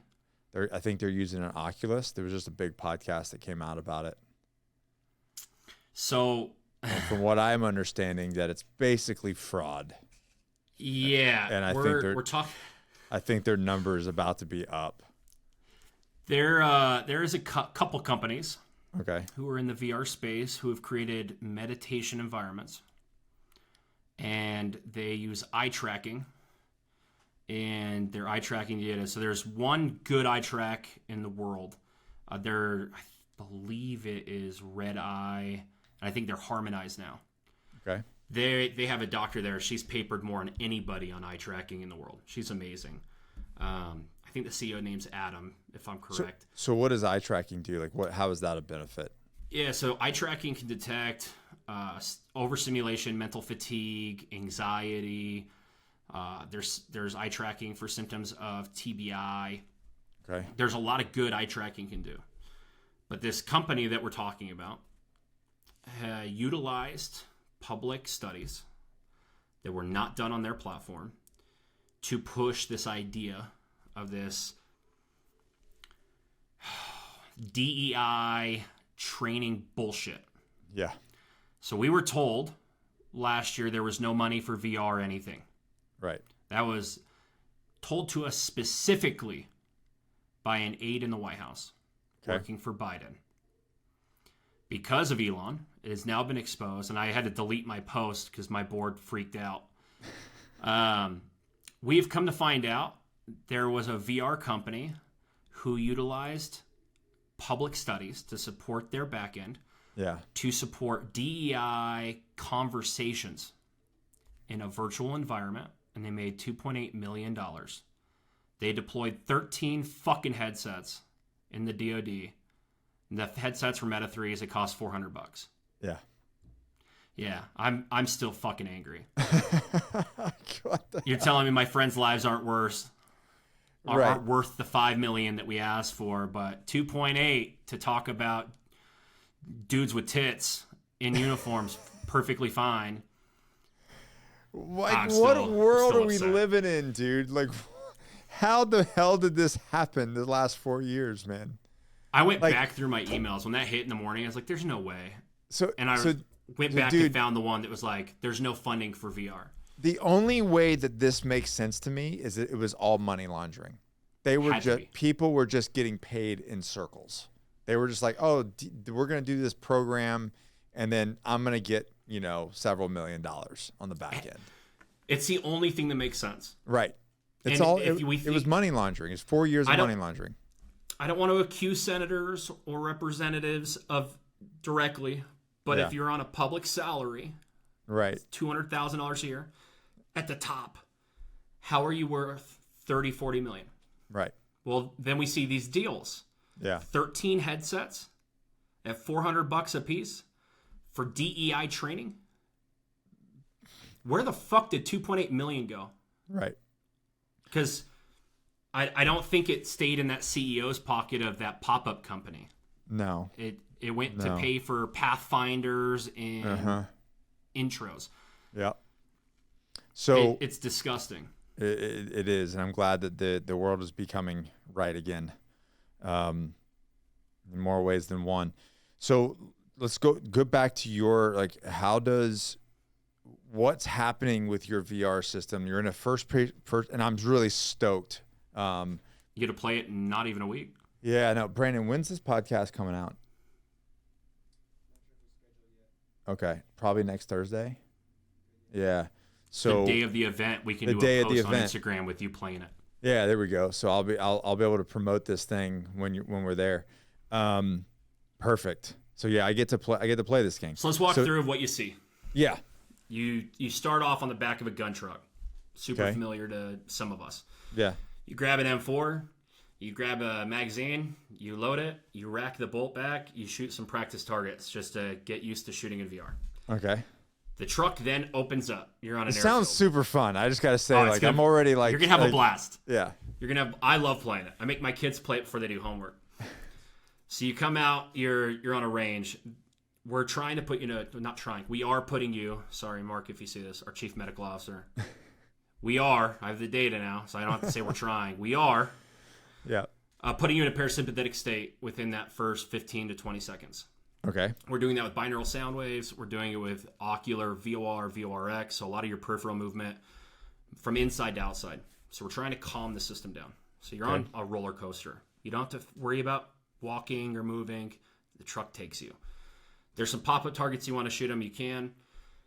[SPEAKER 2] I think they're using an Oculus. There was just a big podcast that came out about it.
[SPEAKER 1] So,
[SPEAKER 2] and from what I'm understanding, that it's basically fraud.
[SPEAKER 1] Yeah,
[SPEAKER 2] and we're talking. I think their number is about to be up.
[SPEAKER 1] There is a couple companies, who are in the VR space who have created meditation environments, and they use eye tracking. And their eye tracking data. So there's one good eye track in the world. I believe it is Red Eye, and I think they're harmonized now.
[SPEAKER 2] Okay.
[SPEAKER 1] They have a doctor there. She's papered more than anybody on eye tracking in the world. She's amazing. I think the CEO name's Adam, if I'm correct.
[SPEAKER 2] So what does eye tracking do? How is that a benefit?
[SPEAKER 1] Yeah, so eye tracking can detect overstimulation, mental fatigue, anxiety. There's eye tracking for symptoms of TBI.
[SPEAKER 2] Okay.
[SPEAKER 1] There's a lot of good eye tracking can do. But this company that we're talking about utilized public studies that were not done on their platform to push this idea of this DEI training bullshit.
[SPEAKER 2] Yeah.
[SPEAKER 1] So we were told last year there was no money for VR or anything.
[SPEAKER 2] Right.
[SPEAKER 1] That was told to us specifically by an aide in the White House working for Biden. Because of Elon, it has now been exposed, and I had to delete my post because my board freaked out. We've come to find out there was a VR company who utilized public studies to support their backend, to support DEI conversations in a virtual environment, and they made $2.8 million. They deployed 13 fucking headsets in the DoD. And the headsets were Meta 3s. It cost $400.
[SPEAKER 2] Yeah.
[SPEAKER 1] Yeah, I'm still fucking angry. You're telling me my friends' lives aren't worth the $5 million that we asked for, but 2.8 to talk about dudes with tits in uniforms perfectly fine.
[SPEAKER 2] What world are we living in, dude? How the hell did this happen the last 4 years, man?
[SPEAKER 1] I went back through my emails when that hit in the morning. I was like, "There's no way." And I went back and found the one that was like, "There's no funding for VR."
[SPEAKER 2] The only way that this makes sense to me is that it was all money laundering. They were people were just getting paid in circles. They were just like, oh, we're going to do this program, and then I'm going to get, several $1 million on the back end.
[SPEAKER 1] It's the only thing that makes sense.
[SPEAKER 2] Right. It's
[SPEAKER 1] and
[SPEAKER 2] all. It was money laundering. It's 4 years of money laundering.
[SPEAKER 1] I don't want to accuse senators or representatives of directly, but if you're on a public salary,
[SPEAKER 2] right,
[SPEAKER 1] $200,000 a year at the top, how are you worth 30, 40 million?
[SPEAKER 2] Right.
[SPEAKER 1] Well, then we see these deals.
[SPEAKER 2] Yeah.
[SPEAKER 1] 13 headsets at $400 a piece for DEI training. Where the fuck did 2.8 million go?
[SPEAKER 2] Right.
[SPEAKER 1] Because I don't think it stayed in that CEO's pocket of that pop-up company.
[SPEAKER 2] No.
[SPEAKER 1] It went to pay for Pathfinders and intros.
[SPEAKER 2] Yeah. So
[SPEAKER 1] it's disgusting.
[SPEAKER 2] It is, and I'm glad that the world is becoming right again, in more ways than one. So let's go back to your what's happening with your VR system? You're in a first, and I'm really stoked.
[SPEAKER 1] You get to play it in not even a week.
[SPEAKER 2] Yeah, no, Brandon, when's this podcast coming out? Okay, probably next Thursday. Yeah. So
[SPEAKER 1] the day of the event, we can do a post on Instagram with you playing it.
[SPEAKER 2] Yeah, there we go. So I'll be able to promote this thing when we're there. Perfect. So yeah, I get to play this game.
[SPEAKER 1] So let's walk through what you see.
[SPEAKER 2] Yeah.
[SPEAKER 1] You start off on the back of a gun truck. Super familiar to some of us.
[SPEAKER 2] Yeah.
[SPEAKER 1] You grab an M4, you grab a magazine, you load it, you rack the bolt back, you shoot some practice targets just to get used to shooting in VR.
[SPEAKER 2] Okay.
[SPEAKER 1] The truck then opens up. You're on an airfield.
[SPEAKER 2] It sounds super fun. I just got to say, I'm already like...
[SPEAKER 1] You're going to have a blast.
[SPEAKER 2] Yeah.
[SPEAKER 1] I love playing it. I make my kids play it before they do homework. So you come out, you're on a range. We're trying to put not trying. We are putting you, sorry, Mark, if you see this, our chief medical officer. I have the data now, so I don't have to say we're trying. We are putting you in a parasympathetic state within that first 15 to 20 seconds.
[SPEAKER 2] Okay.
[SPEAKER 1] We're doing that with binaural sound waves. We're doing it with ocular, VOR, VORX, so a lot of your peripheral movement from inside to outside. So we're trying to calm the system down. So you're on a roller coaster. You don't have to worry about walking or moving. The truck takes you. There's some pop-up targets you want to shoot them. You can.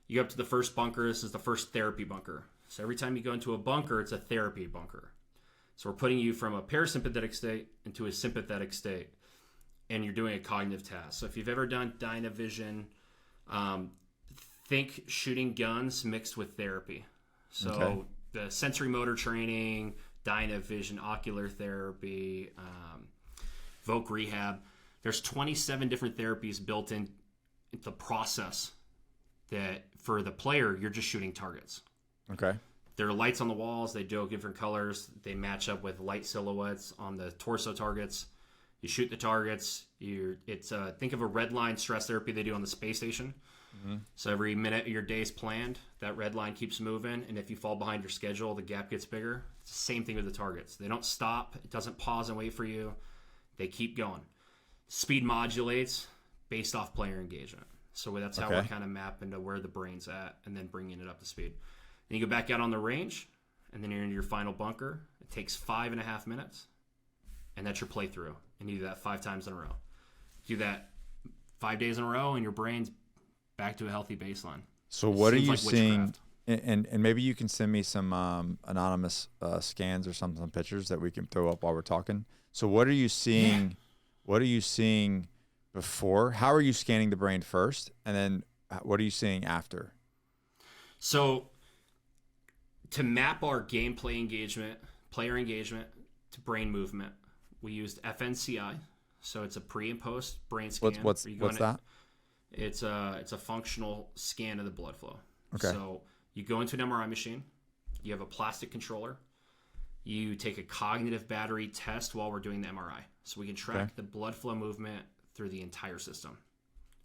[SPEAKER 1] You go up to the first bunker. This is the first therapy bunker. So every time you go into a bunker, it's a therapy bunker. So we're putting you from a parasympathetic state into a sympathetic state. And you're doing a cognitive task. So if you've ever done Dynavision, think shooting guns mixed with therapy. So the sensory motor training, Dynavision, ocular therapy, Voc rehab. There's 27 different therapies built in the process that for the player, you're just shooting targets.
[SPEAKER 2] Okay.
[SPEAKER 1] There are lights on the walls. They do different colors. They match up with light silhouettes on the torso targets. You shoot the targets. Think of a red line stress therapy they do on the space station. Mm-hmm. So every minute your day's planned, that red line keeps moving. And if you fall behind your schedule, the gap gets bigger. It's the same thing with the targets. They don't stop. It doesn't pause and wait for you. They keep going. Speed modulates based off player engagement. So that's how we're kind of mapping to where the brain's at and then bringing it up to speed. Then you go back out on the range, and then you're in your final bunker. It takes 5.5 minutes, and that's your playthrough. And you do that 5 times in a row. Do that 5 days in a row, and your brain's back to a healthy baseline.
[SPEAKER 2] So what are you seeing? And maybe you can send me some anonymous scans or some pictures that we can throw up while we're talking. So what are you seeing? Yeah. What are you seeing before? How are you scanning the brain first? And then what are you seeing after?
[SPEAKER 1] So to map our gameplay engagement, player engagement to brain movement, we used FNCI. So it's a pre and post brain scan.
[SPEAKER 2] What's that?
[SPEAKER 1] It's a functional scan of the blood flow.
[SPEAKER 2] Okay.
[SPEAKER 1] So you go into an MRI machine. You have a plastic controller. You take a cognitive battery test while we're doing the MRI. So we can track the blood flow movement through the entire system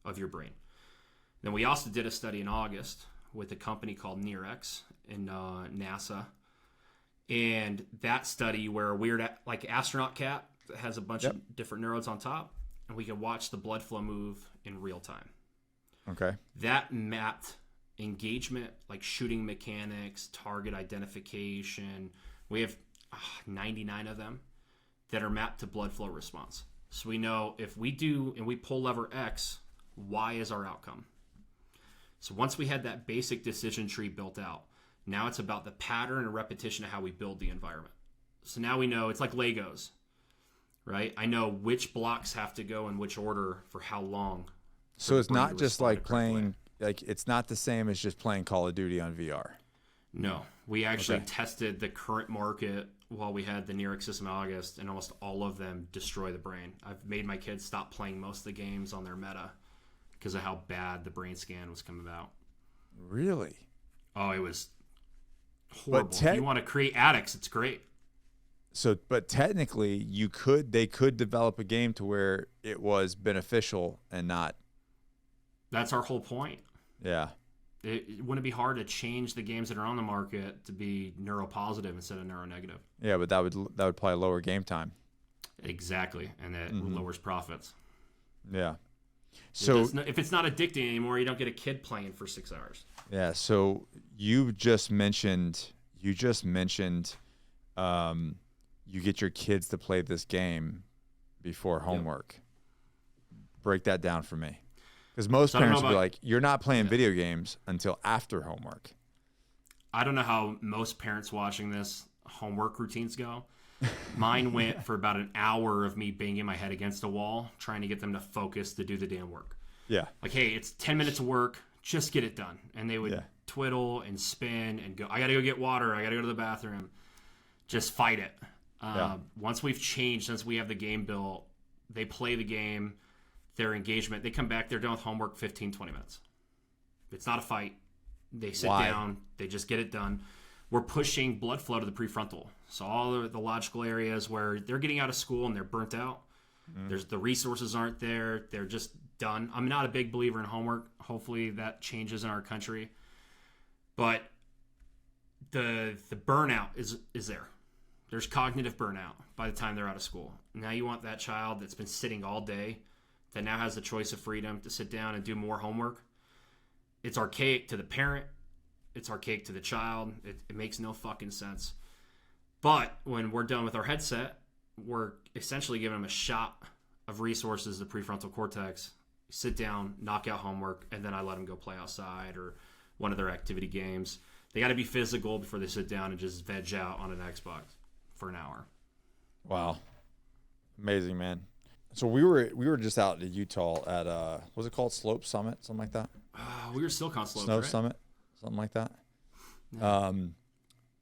[SPEAKER 1] of your brain. Then we also did a study in August with a company called NeurX in NASA. And that study where a weird, like astronaut cat that has a bunch of different neurons on top, and we could watch the blood flow move in real time.
[SPEAKER 2] Okay.
[SPEAKER 1] That mapped engagement, like shooting mechanics, target identification. We have 99 of them that are mapped to blood flow response. So we know if we do and we pull lever X, Y is our outcome. So once we had that basic decision tree built out, now it's about the pattern and repetition of how we build the environment. So now we know it's like Legos, right? I know which blocks have to go in which order for how long.
[SPEAKER 2] So it's not just like playing, like it's not the same as just playing Call of Duty on VR.
[SPEAKER 1] No, we actually tested the current market while we had the Neurix system in August, and almost all of them destroy the brain. I've made my kids stop playing most of the games on their meta because of how bad the brain scan was coming out.
[SPEAKER 2] Really?
[SPEAKER 1] Oh, it was horrible. If you want to create addicts, it's great.
[SPEAKER 2] So, but technically, they could develop a game to where it was beneficial and not.
[SPEAKER 1] That's our whole point.
[SPEAKER 2] Yeah.
[SPEAKER 1] It wouldn't be hard to change the games that are on the market to be neuropositive instead of neuronegative.
[SPEAKER 2] Yeah, but that would probably lower game time.
[SPEAKER 1] Exactly, and that lowers profits.
[SPEAKER 2] Yeah. So
[SPEAKER 1] if it's not addicting anymore, you don't get a kid playing for 6 hours.
[SPEAKER 2] Yeah. So you just mentioned you get your kids to play this game before homework. Yep. Break that down for me. Because most parents will be like, you're not playing video games until after homework.
[SPEAKER 1] I don't know how most parents watching this homework routines go. Mine went for about an hour of me banging my head against a wall, trying to get them to focus to do the damn work. Yeah. Like, hey, it's 10 minutes of work. Just get it done. And they would twiddle and spin and go, I got to go get water. I got to go to the bathroom. Just fight it. Once we've changed, since we have the game built, they play the game. Their engagement, they come back, they're done with homework 15, 20 minutes. It's not a fight. They sit down, they just get it done. We're pushing blood flow to the prefrontal. So all the logical areas where they're getting out of school and they're burnt out, the resources aren't there, they're just done. I'm not a big believer in homework. Hopefully that changes in our country. But the burnout is there. There's cognitive burnout by the time they're out of school. Now you want that child that's been sitting all day that now has the choice of freedom to sit down and do more homework. It's archaic to the parent. It's archaic to the child. It makes no fucking sense. But when we're done with our headset, we're essentially giving them a shot of resources, the prefrontal cortex, sit down, knock out homework, and then I let them go play outside or one of their activity games. They got to be physical before they sit down and just veg out on an Xbox for an hour.
[SPEAKER 2] Wow. Amazing, man. So we were just out in Utah at was it called Slope Summit, something like that?
[SPEAKER 1] We were Silicon Slope,
[SPEAKER 2] Snow
[SPEAKER 1] right?
[SPEAKER 2] Summit, something like that.
[SPEAKER 1] Yeah.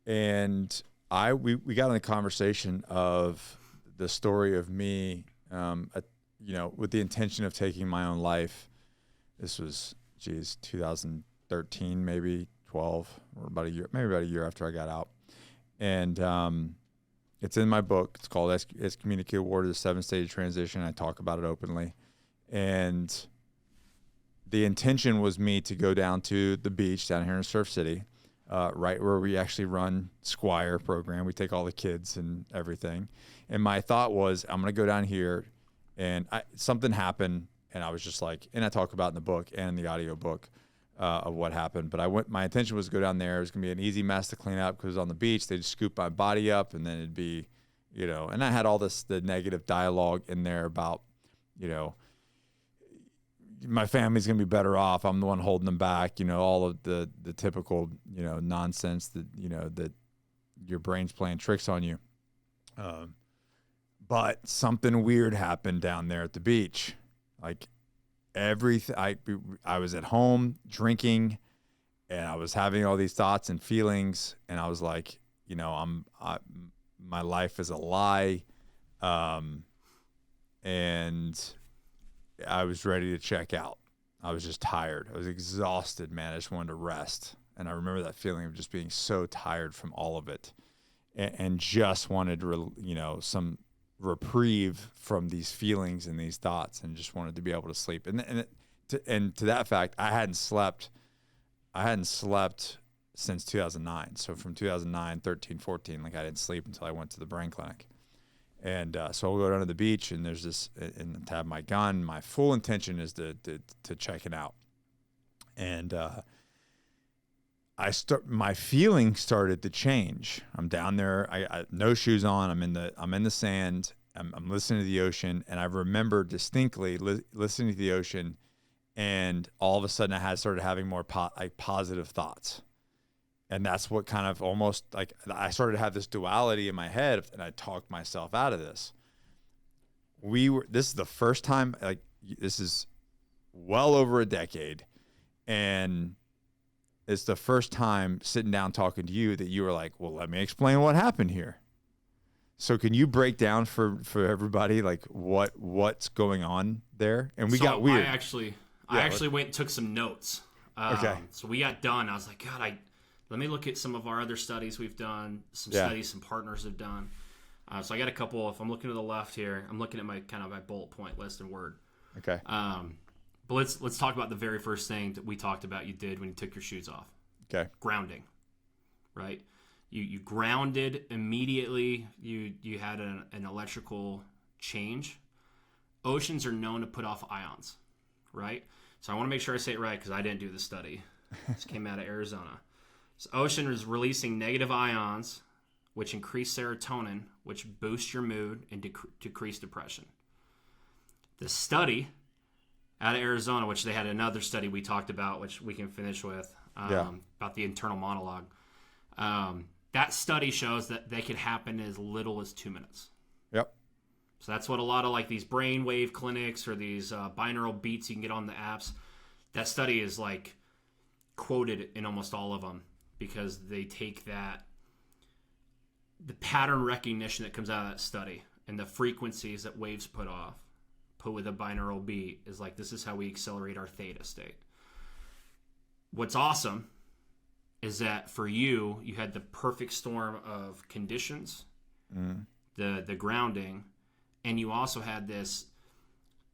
[SPEAKER 2] And we got in the conversation of the story of me, with the intention of taking my own life. This was 2013, maybe 12, or about a year after I got out, and it's in my book. It's called Excommunicated War to the 7-Stage Transition. I talk about it openly. And the intention was me to go down to the beach down here in Surf City, right where we actually run Squire program. We take all the kids and everything. And my thought was, I'm going to go down here. And something happened. And I was just like, and I talk about in the book and in the audio book of what happened. But my intention was to go down there. It was going to be an easy mess to clean up because on the beach, they'd scoop my body up and then it'd be, and I had all the negative dialogue in there about, my family's going to be better off. I'm the one holding them back, all of the typical, nonsense that, that your brain's playing tricks on you. But something weird happened down there at the beach. Like, everything. I was at home drinking, and I was having all these thoughts and feelings, and I was like, my life is a lie, and I was ready to check out. I was just tired. I was exhausted, man. I just wanted to rest, and I remember that feeling of just being so tired from all of it, and just wanted some reprieve from these feelings and these thoughts, and just wanted to be able to sleep. And to that fact, I hadn't slept since 2009. So from 2009, 13, 14, like I didn't sleep until I went to the brain clinic. And so I'll go down to the beach, and there's this, and to have my gun. My full intention is to check it out. And my feelings started to change. I'm down there, I no shoes on. I'm in the sand. I'm listening to the ocean, and I remember distinctly listening to the ocean, and all of a sudden I started having more positive thoughts. And that's what kind of almost like I started to have this duality in my head, and I talked myself out of this. This is the first time, like, this is well over a decade, and it's the first time sitting down talking to you that you were like, well, let me explain what happened here. So can you break down for everybody like what's going on there? And we got weird.
[SPEAKER 1] I actually went and took some notes.
[SPEAKER 2] Okay.
[SPEAKER 1] So we got done. I was like, God, let me look at some of our other studies we've done, some studies some partners have done. So I got a couple. If I'm looking to the left here, I'm looking at my bullet point list in Word.
[SPEAKER 2] Okay.
[SPEAKER 1] But let's talk about the very first thing that we talked about you did when you took your shoes off.
[SPEAKER 2] Okay.
[SPEAKER 1] Grounding, right? You grounded immediately. You had an electrical change. Oceans are known to put off ions, right? So I want to make sure I say it right because I didn't do the study. This came out of Arizona. So ocean is releasing negative ions, which increase serotonin, which boosts your mood and decrease depression. The study out of Arizona, which they had another study we talked about, which we can finish with, about the internal monologue. That study shows that they could happen as little as 2 minutes.
[SPEAKER 2] Yep.
[SPEAKER 1] So that's what a lot of like these brainwave clinics or these binaural beats you can get on the apps. That study is like quoted in almost all of them because they take the pattern recognition that comes out of that study and the frequencies that waves put with a binaural beat is like, this is how we accelerate our theta state. What's awesome is that for you had the perfect storm of conditions, the grounding, and you also had this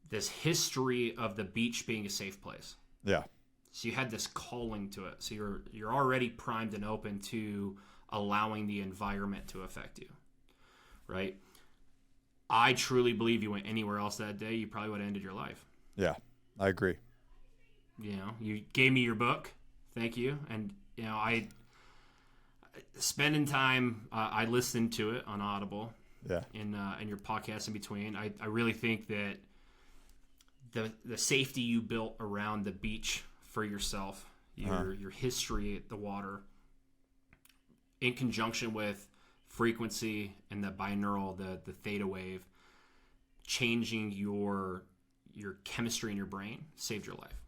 [SPEAKER 1] history of the beach being a safe place.
[SPEAKER 2] Yeah.
[SPEAKER 1] So you had this calling to it. So you're already primed and open to allowing the environment to affect you, right? I truly believe you went anywhere else that day, you probably would have ended your life.
[SPEAKER 2] Yeah, I agree.
[SPEAKER 1] You know, you gave me your book. Thank you. And, you know, spending time, I listened to it on Audible.
[SPEAKER 2] Yeah.
[SPEAKER 1] In your podcast in between. I really think that the safety you built around the beach for yourself, your history at the water, in conjunction with frequency and the binaural, the theta wave, changing your chemistry in your brain saved your life.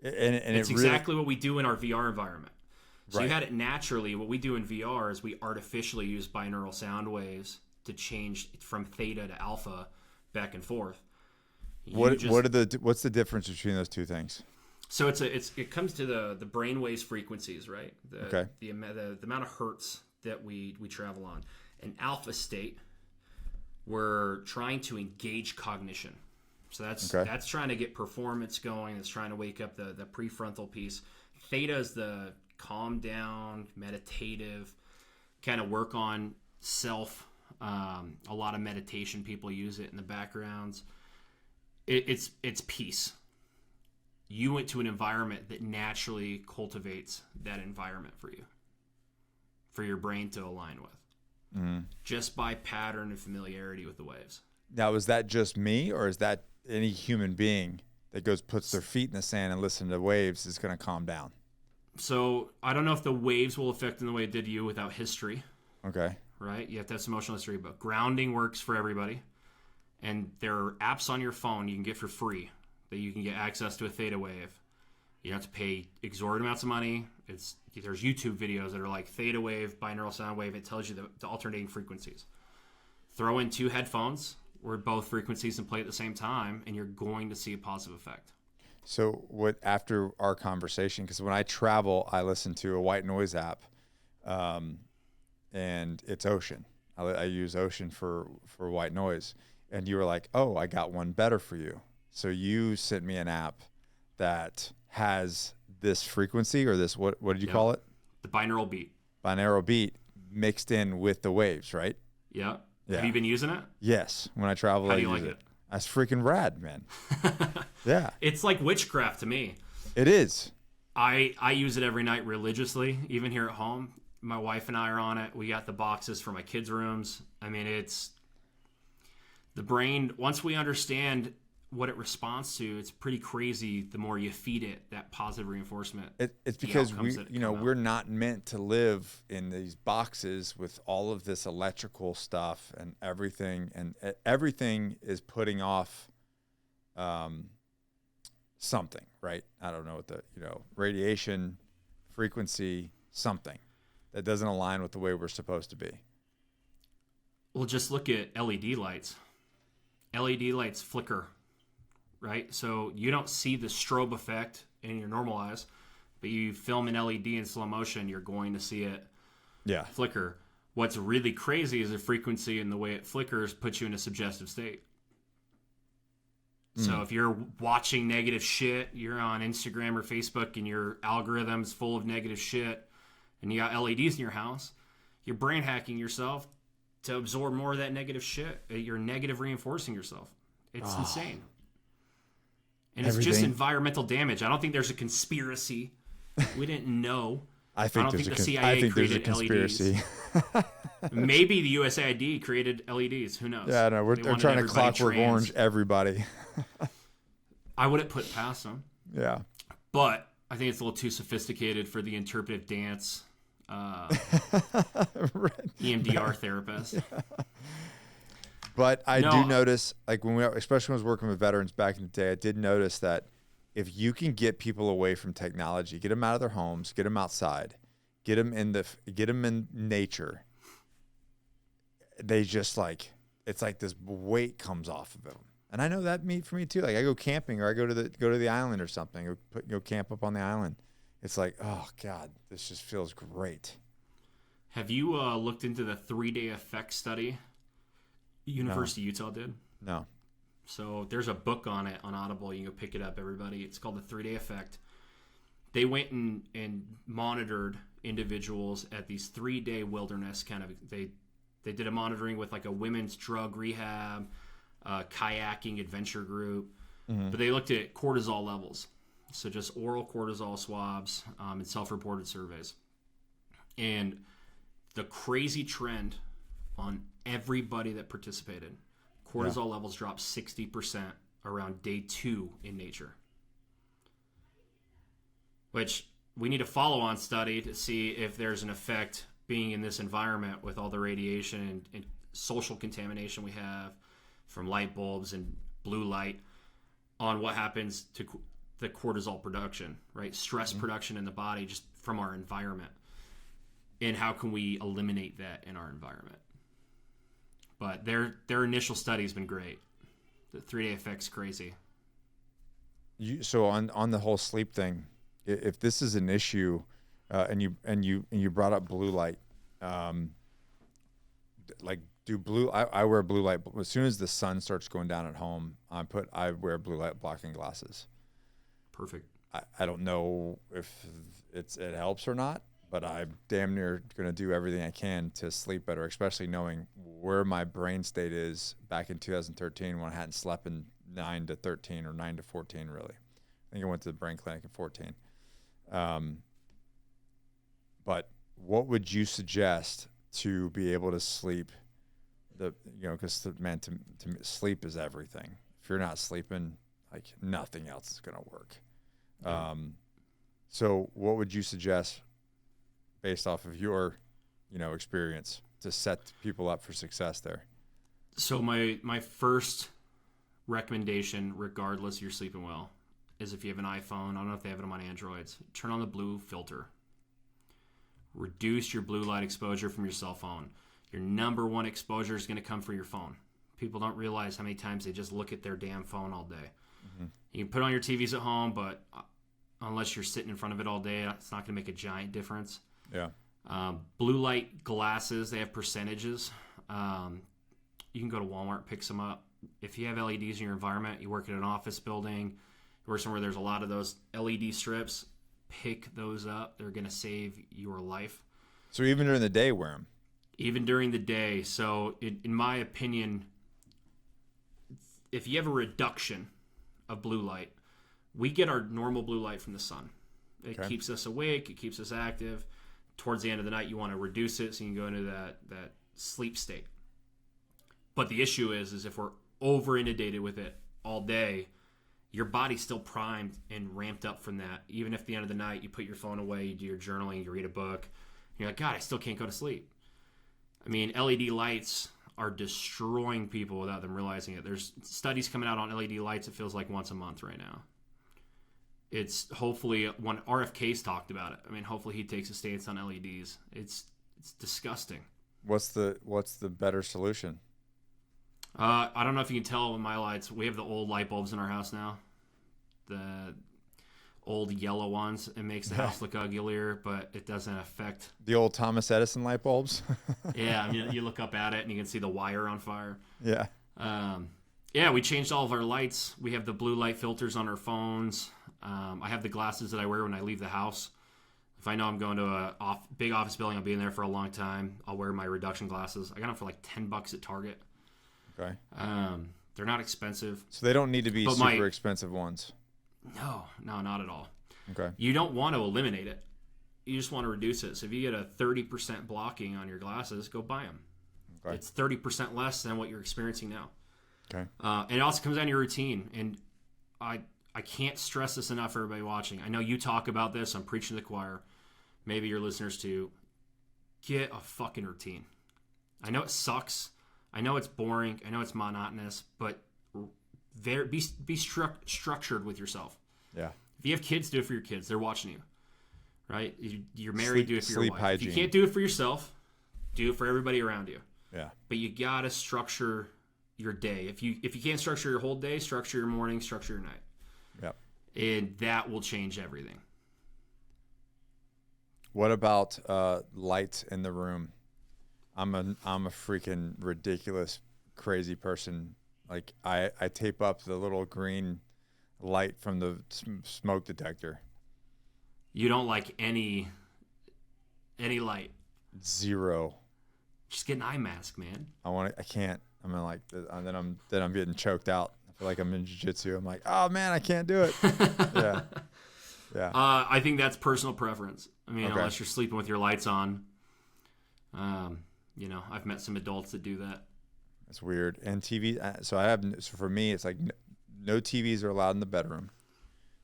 [SPEAKER 2] And
[SPEAKER 1] it's exactly what we do in our VR environment. So
[SPEAKER 2] right.
[SPEAKER 1] You had it naturally. What we do in VR is we artificially use binaural sound waves to change from theta to alpha back and forth.
[SPEAKER 2] What's the difference between those two things?
[SPEAKER 1] So it comes to the brainwaves frequencies, right? The amount of hertz that we travel on. In alpha state, we're trying to engage cognition. So that's trying to get performance going. It's trying to wake up the prefrontal piece. Theta is the calm down, meditative, kind of work on self. A lot of meditation people use it in the backgrounds. It's peace. You went to an environment that naturally cultivates that environment for you, for your brain to align with, just by pattern and familiarity with the waves.
[SPEAKER 2] Now, is that just me, or is that any human being that puts their feet in the sand and listen to waves is going to calm down? So
[SPEAKER 1] I don't know if the waves will affect in the way it did to you without history.
[SPEAKER 2] Okay.
[SPEAKER 1] Right? You have to have some emotional history, but grounding works for everybody. And there are apps on your phone you can get for free that you can get access to a theta wave. You don't have to pay exorbitant amounts of money. There's YouTube videos that are like theta wave, binaural sound wave. It tells you the alternating frequencies. Throw in 2 headphones where both frequencies can play at the same time, and you're going to see a positive effect.
[SPEAKER 2] So after our conversation, because when I travel, I listen to a white noise app, and it's Ocean. I use Ocean for white noise. And you were like, oh, I got one better for you. So you sent me an app that has this frequency, or this, what did you call it?
[SPEAKER 1] The binaural beat.
[SPEAKER 2] Binaural beat mixed in with the waves, right?
[SPEAKER 1] Yeah. Have you been using it?
[SPEAKER 2] Yes. When I travel,
[SPEAKER 1] How do you like it?
[SPEAKER 2] That's freaking rad, man. Yeah.
[SPEAKER 1] It's like witchcraft to me.
[SPEAKER 2] It is.
[SPEAKER 1] I use it every night religiously, even here at home. My wife and I are on it. We got the boxes for my kids' rooms. I mean, it's the brain. Once we understand what it responds to, it's pretty crazy. The more you feed it that positive reinforcement,
[SPEAKER 2] it's because we're not meant to live in these boxes with all of this electrical stuff and everything, and everything is putting off something, right? I don't know what the, radiation, frequency, something that doesn't align with the way we're supposed to be.
[SPEAKER 1] Well, just look at LED lights. LED lights flicker, right? So you don't see the strobe effect in your normal eyes, but you film an LED in slow motion, you're going to see it flicker. What's really crazy is the frequency and the way it flickers puts you in a suggestive state. So if you're watching negative shit, you're on Instagram or Facebook and your algorithm's full of negative shit, and you got LEDs in your house, you're brain hacking yourself to absorb more of that negative shit. You're negative reinforcing yourself. It's insane. And it's just environmental damage. I don't think there's a conspiracy. We didn't know.
[SPEAKER 2] I don't think the CIA created
[SPEAKER 1] LEDs. Maybe the US HWY created LEDs. Who knows?
[SPEAKER 2] Yeah, no, they're trying to clockwork orange everybody.
[SPEAKER 1] I wouldn't put past them.
[SPEAKER 2] Yeah.
[SPEAKER 1] But I think it's a little too sophisticated for the interpretive dance EMDR therapist. Yeah.
[SPEAKER 2] But I do notice, like especially when I was working with veterans back in the day, I did notice that if you can get people away from technology, get them out of their homes, get them outside, get them in nature, they just it's like this weight comes off of them. And I know that for me too. Like I go camping or I go to the island or something, go camp up on the island. It's like, oh God, this just feels great.
[SPEAKER 1] Have you looked into the 3-day effect study University of Utah did?
[SPEAKER 2] No.
[SPEAKER 1] So there's a book on it on Audible. You can go pick it up, everybody. It's called the 3-day effect. They went and monitored individuals at these 3-day wilderness kind of. They did a monitoring with like a women's drug rehab, kayaking adventure group, but they looked at cortisol levels. So just oral cortisol swabs and self-reported surveys. And the crazy trend on everybody that participated, cortisol levels dropped 60% around day 2 in nature. Which we need a follow-on study to see if there's an effect being in this environment with all the radiation and social contamination we have from light bulbs and blue light on what happens to the cortisol production, right? Stress production in the body just from our environment. And how can we eliminate that in our environment? But their initial study has been great. The 3-day effect's crazy.
[SPEAKER 2] So on the whole sleep thing, if this is an issue, and you brought up blue light, I wear blue light as soon as the sun starts going down at home. I wear blue light blocking glasses.
[SPEAKER 1] Perfect.
[SPEAKER 2] I don't know if it helps or not, but I'm damn near going to do everything I can to sleep better, especially knowing where my brain state is back in 2013 when I hadn't slept in 9 to 13 or 9 to 14 really. I think I went to the brain clinic at 14. But what would you suggest to be able to sleep? Because to sleep is everything. If you're not sleeping, like nothing else is going to work. So what would you suggest based off of your, experience to set people up for success there?
[SPEAKER 1] So my first recommendation, regardless if you're sleeping well, is if you have an iPhone, I don't know if they have them on Androids, turn on the blue filter. Reduce your blue light exposure from your cell phone. Your number one exposure is going to come from your phone. People don't realize how many times they just look at their damn phone all day. Mm-hmm. You can put on your TVs at home, but unless you're sitting in front of it all day, it's not going to make a giant difference.
[SPEAKER 2] Yeah.
[SPEAKER 1] Blue light glasses, they have percentages. You can go to Walmart, pick some up. If you have LEDs in your environment, you work in an office building, you work somewhere there's a lot of those LED strips, pick those up. They're going to save your life.
[SPEAKER 2] So even during the day, wear them?
[SPEAKER 1] Even during the day. So in my opinion, if you have a reduction of blue light, we get our normal blue light from the sun. It
[SPEAKER 2] Okay.
[SPEAKER 1] keeps us awake. It keeps us active. Towards the end of the night, you want to reduce it so you can go into that sleep state. But the issue is if we're over inundated with it all day, your body's still primed and ramped up from that. Even if at the end of the night you put your phone away, you do your journaling, you read a book, you're like, God, I still can't go to sleep. I mean, LED lights are destroying people without them realizing it. There's studies coming out on LED lights, it feels like once a month right now. It's hopefully, when RFK's talked about it, I mean, hopefully he takes a stance on LEDs. It's disgusting.
[SPEAKER 2] What's the better solution?
[SPEAKER 1] I don't know if you can tell with my lights. We have the old light bulbs in our house now. The old yellow ones. It makes the house look uglier, but it doesn't affect.
[SPEAKER 2] The old Thomas Edison light bulbs?
[SPEAKER 1] Yeah, I mean, you look up at it and you can see the wire on fire.
[SPEAKER 2] Yeah.
[SPEAKER 1] Yeah, we changed all of our lights. We have the blue light filters on our phones. I have the glasses that I wear when I leave the house. If I know I'm going to a big office building, I'll be in there for a long time, I'll wear my reduction glasses. I got them for like $10 at Target.
[SPEAKER 2] Okay.
[SPEAKER 1] They're not expensive.
[SPEAKER 2] So they don't need to be super expensive ones.
[SPEAKER 1] No, not at all.
[SPEAKER 2] Okay.
[SPEAKER 1] You don't want to eliminate it. You just want to reduce it. So if you get a 30% blocking on your glasses, go buy them. Okay. It's 30% less than what you're experiencing now.
[SPEAKER 2] Okay.
[SPEAKER 1] And it also comes down to your routine. And I can't stress this enough for everybody watching. I know you talk about this. I'm preaching to the choir. Maybe your listeners too. Get a fucking routine. I know it sucks. I know it's boring. I know it's monotonous. But be structured with yourself.
[SPEAKER 2] Yeah.
[SPEAKER 1] If you have kids, do it for your kids. They're watching you. Right? You're married, do it for your wife.
[SPEAKER 2] Hygiene.
[SPEAKER 1] If you can't do it for yourself, do it for everybody around you.
[SPEAKER 2] Yeah.
[SPEAKER 1] But you got to structure your day. If you can't structure your whole day, structure your morning, structure your night.
[SPEAKER 2] Yep.
[SPEAKER 1] And that will change everything.
[SPEAKER 2] What about lights in the room? I'm a freaking ridiculous, crazy person. Like I tape up the little green light from the smoke detector.
[SPEAKER 1] You don't like any light.
[SPEAKER 2] Zero.
[SPEAKER 1] Just get an eye mask, man.
[SPEAKER 2] I can't. I'm like, then I'm getting choked out. I feel like I'm in jiu-jitsu. I'm like, oh man, I can't do it. Yeah. Yeah.
[SPEAKER 1] I think that's personal preference. I mean,
[SPEAKER 2] Okay.
[SPEAKER 1] unless you're sleeping with your lights on. I've met some adults that do that.
[SPEAKER 2] That's weird. And TV. So for me, it's like no TVs are allowed in the bedroom.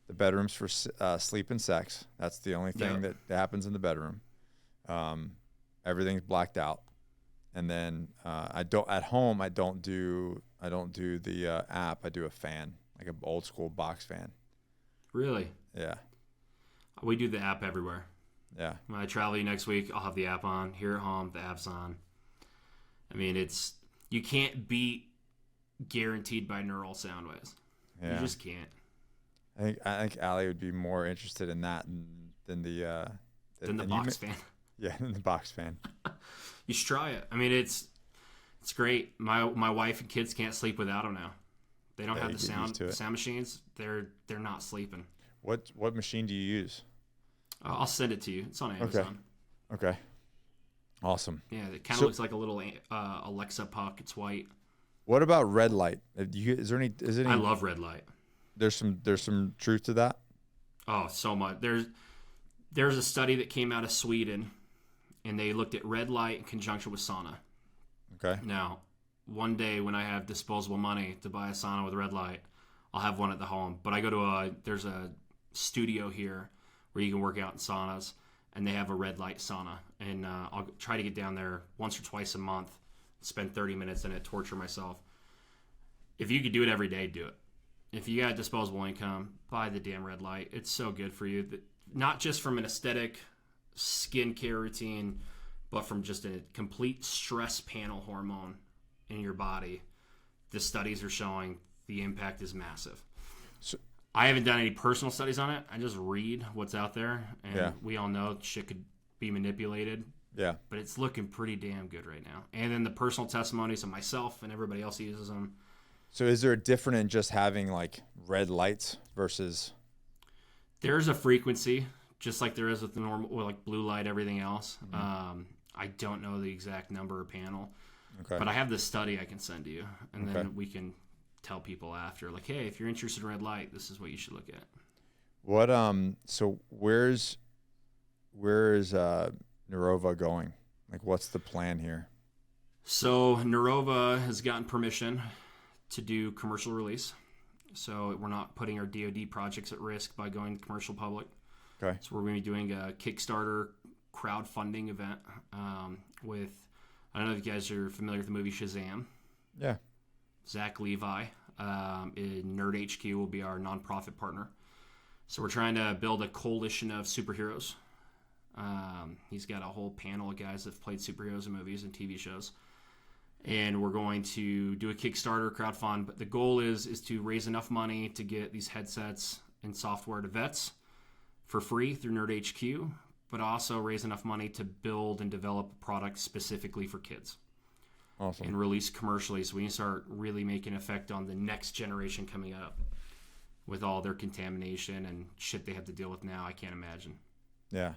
[SPEAKER 2] The bedroom's for sleep and sex. That's the only thing that happens in the bedroom. Everything's blacked out. And then I don't do the app. I do a fan, like an old school box fan. Really? Yeah.
[SPEAKER 1] We do the app everywhere.
[SPEAKER 2] Yeah.
[SPEAKER 1] When I travel next week, I'll have the app on. Here at home, the app's on. I mean, you can't beat guaranteed binaural sound waves. Yeah. You just can't.
[SPEAKER 2] I think Allie would be more interested in that than the
[SPEAKER 1] box fan.
[SPEAKER 2] Yeah, than the box fan.
[SPEAKER 1] You should try it. I mean, it's great. My wife and kids can't sleep without them now. They don't have the sound machines. They're not sleeping.
[SPEAKER 2] What machine do you use?
[SPEAKER 1] I'll send it to you. It's on Amazon.
[SPEAKER 2] Okay. Awesome.
[SPEAKER 1] Yeah, it kind of looks like a little Alexa puck. It's white.
[SPEAKER 2] What about red light? Is there any?
[SPEAKER 1] I love red light.
[SPEAKER 2] There's some truth to that.
[SPEAKER 1] Oh, so much. There's a study that came out of Sweden, and they looked at red light in conjunction with sauna.
[SPEAKER 2] Okay.
[SPEAKER 1] Now, one day when I have disposable money to buy a sauna with red light, I'll have one at the home. But I go to there's a studio here where you can work out in saunas, and they have a red light sauna. And I'll try to get down there once or twice a month, spend 30 minutes in it, torture myself. If you could do it every day, do it. If you got disposable income, buy the damn red light. It's so good for you. Not just from an aesthetic skincare routine, but from just a complete stress panel hormone in your body. The studies are showing the impact is massive. So, I haven't done any personal studies on it. I just read what's out there, and we all know shit could be manipulated.
[SPEAKER 2] Yeah.
[SPEAKER 1] But it's looking pretty damn good right now. And then the personal testimonies of myself and everybody else uses them.
[SPEAKER 2] So is there a difference in just having like red lights versus?
[SPEAKER 1] There's a frequency, just like there is with the normal, like blue light, everything else.
[SPEAKER 2] Mm-hmm.
[SPEAKER 1] I don't know the exact number or panel,
[SPEAKER 2] okay.
[SPEAKER 1] But I have this study I can send to you, and then we can tell people after, like, hey, if you're interested in red light, this is what you should look at.
[SPEAKER 2] What so where is Neurova going? Like, what's the plan here?
[SPEAKER 1] So Neurova has gotten permission to do commercial release. So we're not putting our DoD projects at risk by going to commercial public.
[SPEAKER 2] Okay.
[SPEAKER 1] So we're going to be doing a Kickstarter crowdfunding event with, I don't know if you guys are familiar with the movie Shazam.
[SPEAKER 2] Yeah.
[SPEAKER 1] Zach Levi in Nerd HQ will be our nonprofit partner. So we're trying to build a coalition of superheroes. He's got a whole panel of guys that have played superheroes in movies and TV shows. And we're going to do a Kickstarter crowdfund. But the goal is to raise enough money to get these headsets and software to vets for free through Nerd HQ, but also raise enough money to build and develop a product specifically for kids.
[SPEAKER 2] Awesome.
[SPEAKER 1] And release commercially, so we can start really making an effect on the next generation coming up with all their contamination and shit they have to deal with now. I can't imagine.
[SPEAKER 2] Yeah.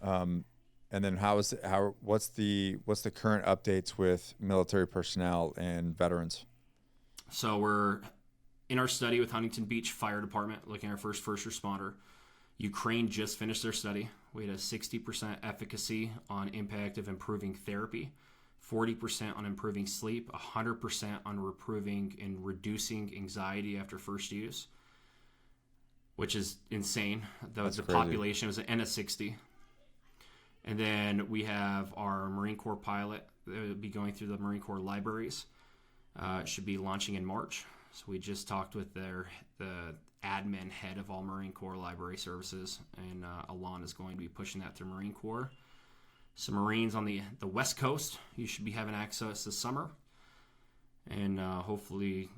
[SPEAKER 2] And then what's the current updates with military personnel and veterans?
[SPEAKER 1] So we're in our study with Huntington Beach Fire Department, looking at our first responder. Ukraine just finished their study. We had a 60% efficacy on impact of improving therapy, 40% on improving sleep, 100% on improving and reducing anxiety after first use, which is insane. The population was an N of 60. And then we have our Marine Corps pilot that will be going through the Marine Corps libraries. It should be launching in March. So we just talked with the admin head of all Marine Corps library services, and Alon is going to be pushing that through Marine Corps. Some Marines on the West Coast, you should be having access this summer. And hopefully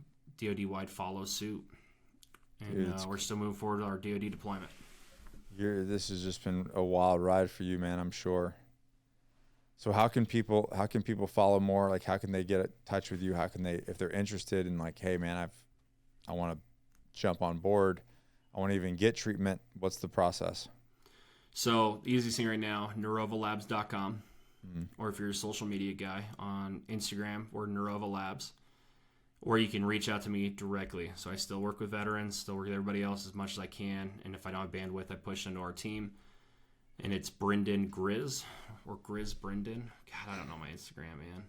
[SPEAKER 1] DoD-wide follows suit. And we're still moving forward with our DoD deployment.
[SPEAKER 2] This has just been a wild ride for you, man, I'm sure. So how can people follow more? Like, how can they get in touch with you? How can they, if they're interested in, like, hey man, I want to jump on board, I want to even get treatment, what's the process?
[SPEAKER 1] So the easiest thing right now, neurovalabs.com, or if you're a social media guy on Instagram, or Neurova Labs, or you can reach out to me directly. So I still work with veterans, still work with everybody else as much as I can, and if I don't have bandwidth, I push into our team. And it's BRENDEN Grizz, or Grizz BRENDEN. God, I don't know my Instagram, man.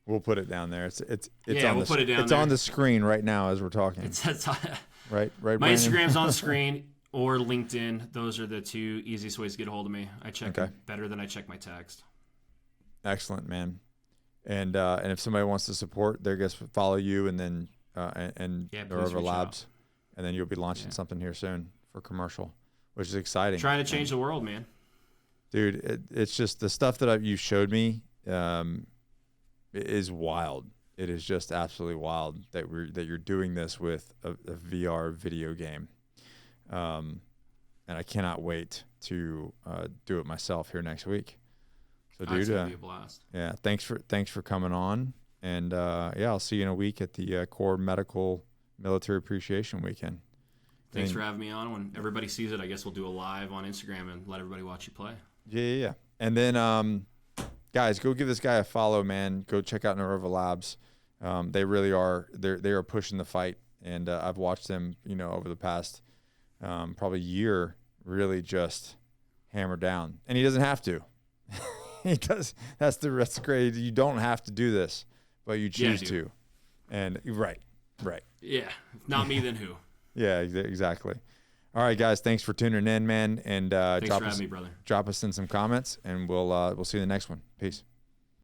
[SPEAKER 2] We'll put it down there. It's
[SPEAKER 1] put it down
[SPEAKER 2] It's
[SPEAKER 1] there.
[SPEAKER 2] On the screen right now as we're talking. Right.
[SPEAKER 1] My
[SPEAKER 2] Brandon?
[SPEAKER 1] Instagram's on the screen, or LinkedIn. Those are the two easiest ways to get a hold of me. I check them better than I check my text.
[SPEAKER 2] Excellent, man. And if somebody wants to support, they guess follow you, and then Neurova Labs, and then you'll be launching something here soon for commercial, which is exciting.
[SPEAKER 1] Trying to change the world, man.
[SPEAKER 2] Dude, it's just the stuff that you showed me is wild. It is just absolutely wild that you're doing this with a VR video game, and I cannot wait to do it myself here next week. So, dude,
[SPEAKER 1] it's gonna be a blast.
[SPEAKER 2] Yeah, thanks for coming on, and I'll see you in a week at the Corps Medical Military Appreciation Weekend.
[SPEAKER 1] Thanks for having me on. When everybody sees it, I guess we'll do a live on Instagram and let everybody watch you play.
[SPEAKER 2] Yeah. And then, guys, go give this guy a follow, man. Go check out Neurova Labs. They really are. They are pushing the fight, and I've watched them, over the past probably year, really just hammer down. And he doesn't have to. He does. That's great. You don't have to do this, but you choose to. And right.
[SPEAKER 1] Yeah. If not me, then who?
[SPEAKER 2] Yeah, exactly. All right, guys. Thanks for tuning in, man. And
[SPEAKER 1] thanks for having me, brother.
[SPEAKER 2] Drop us in some comments, and we'll see you in the next one. Peace.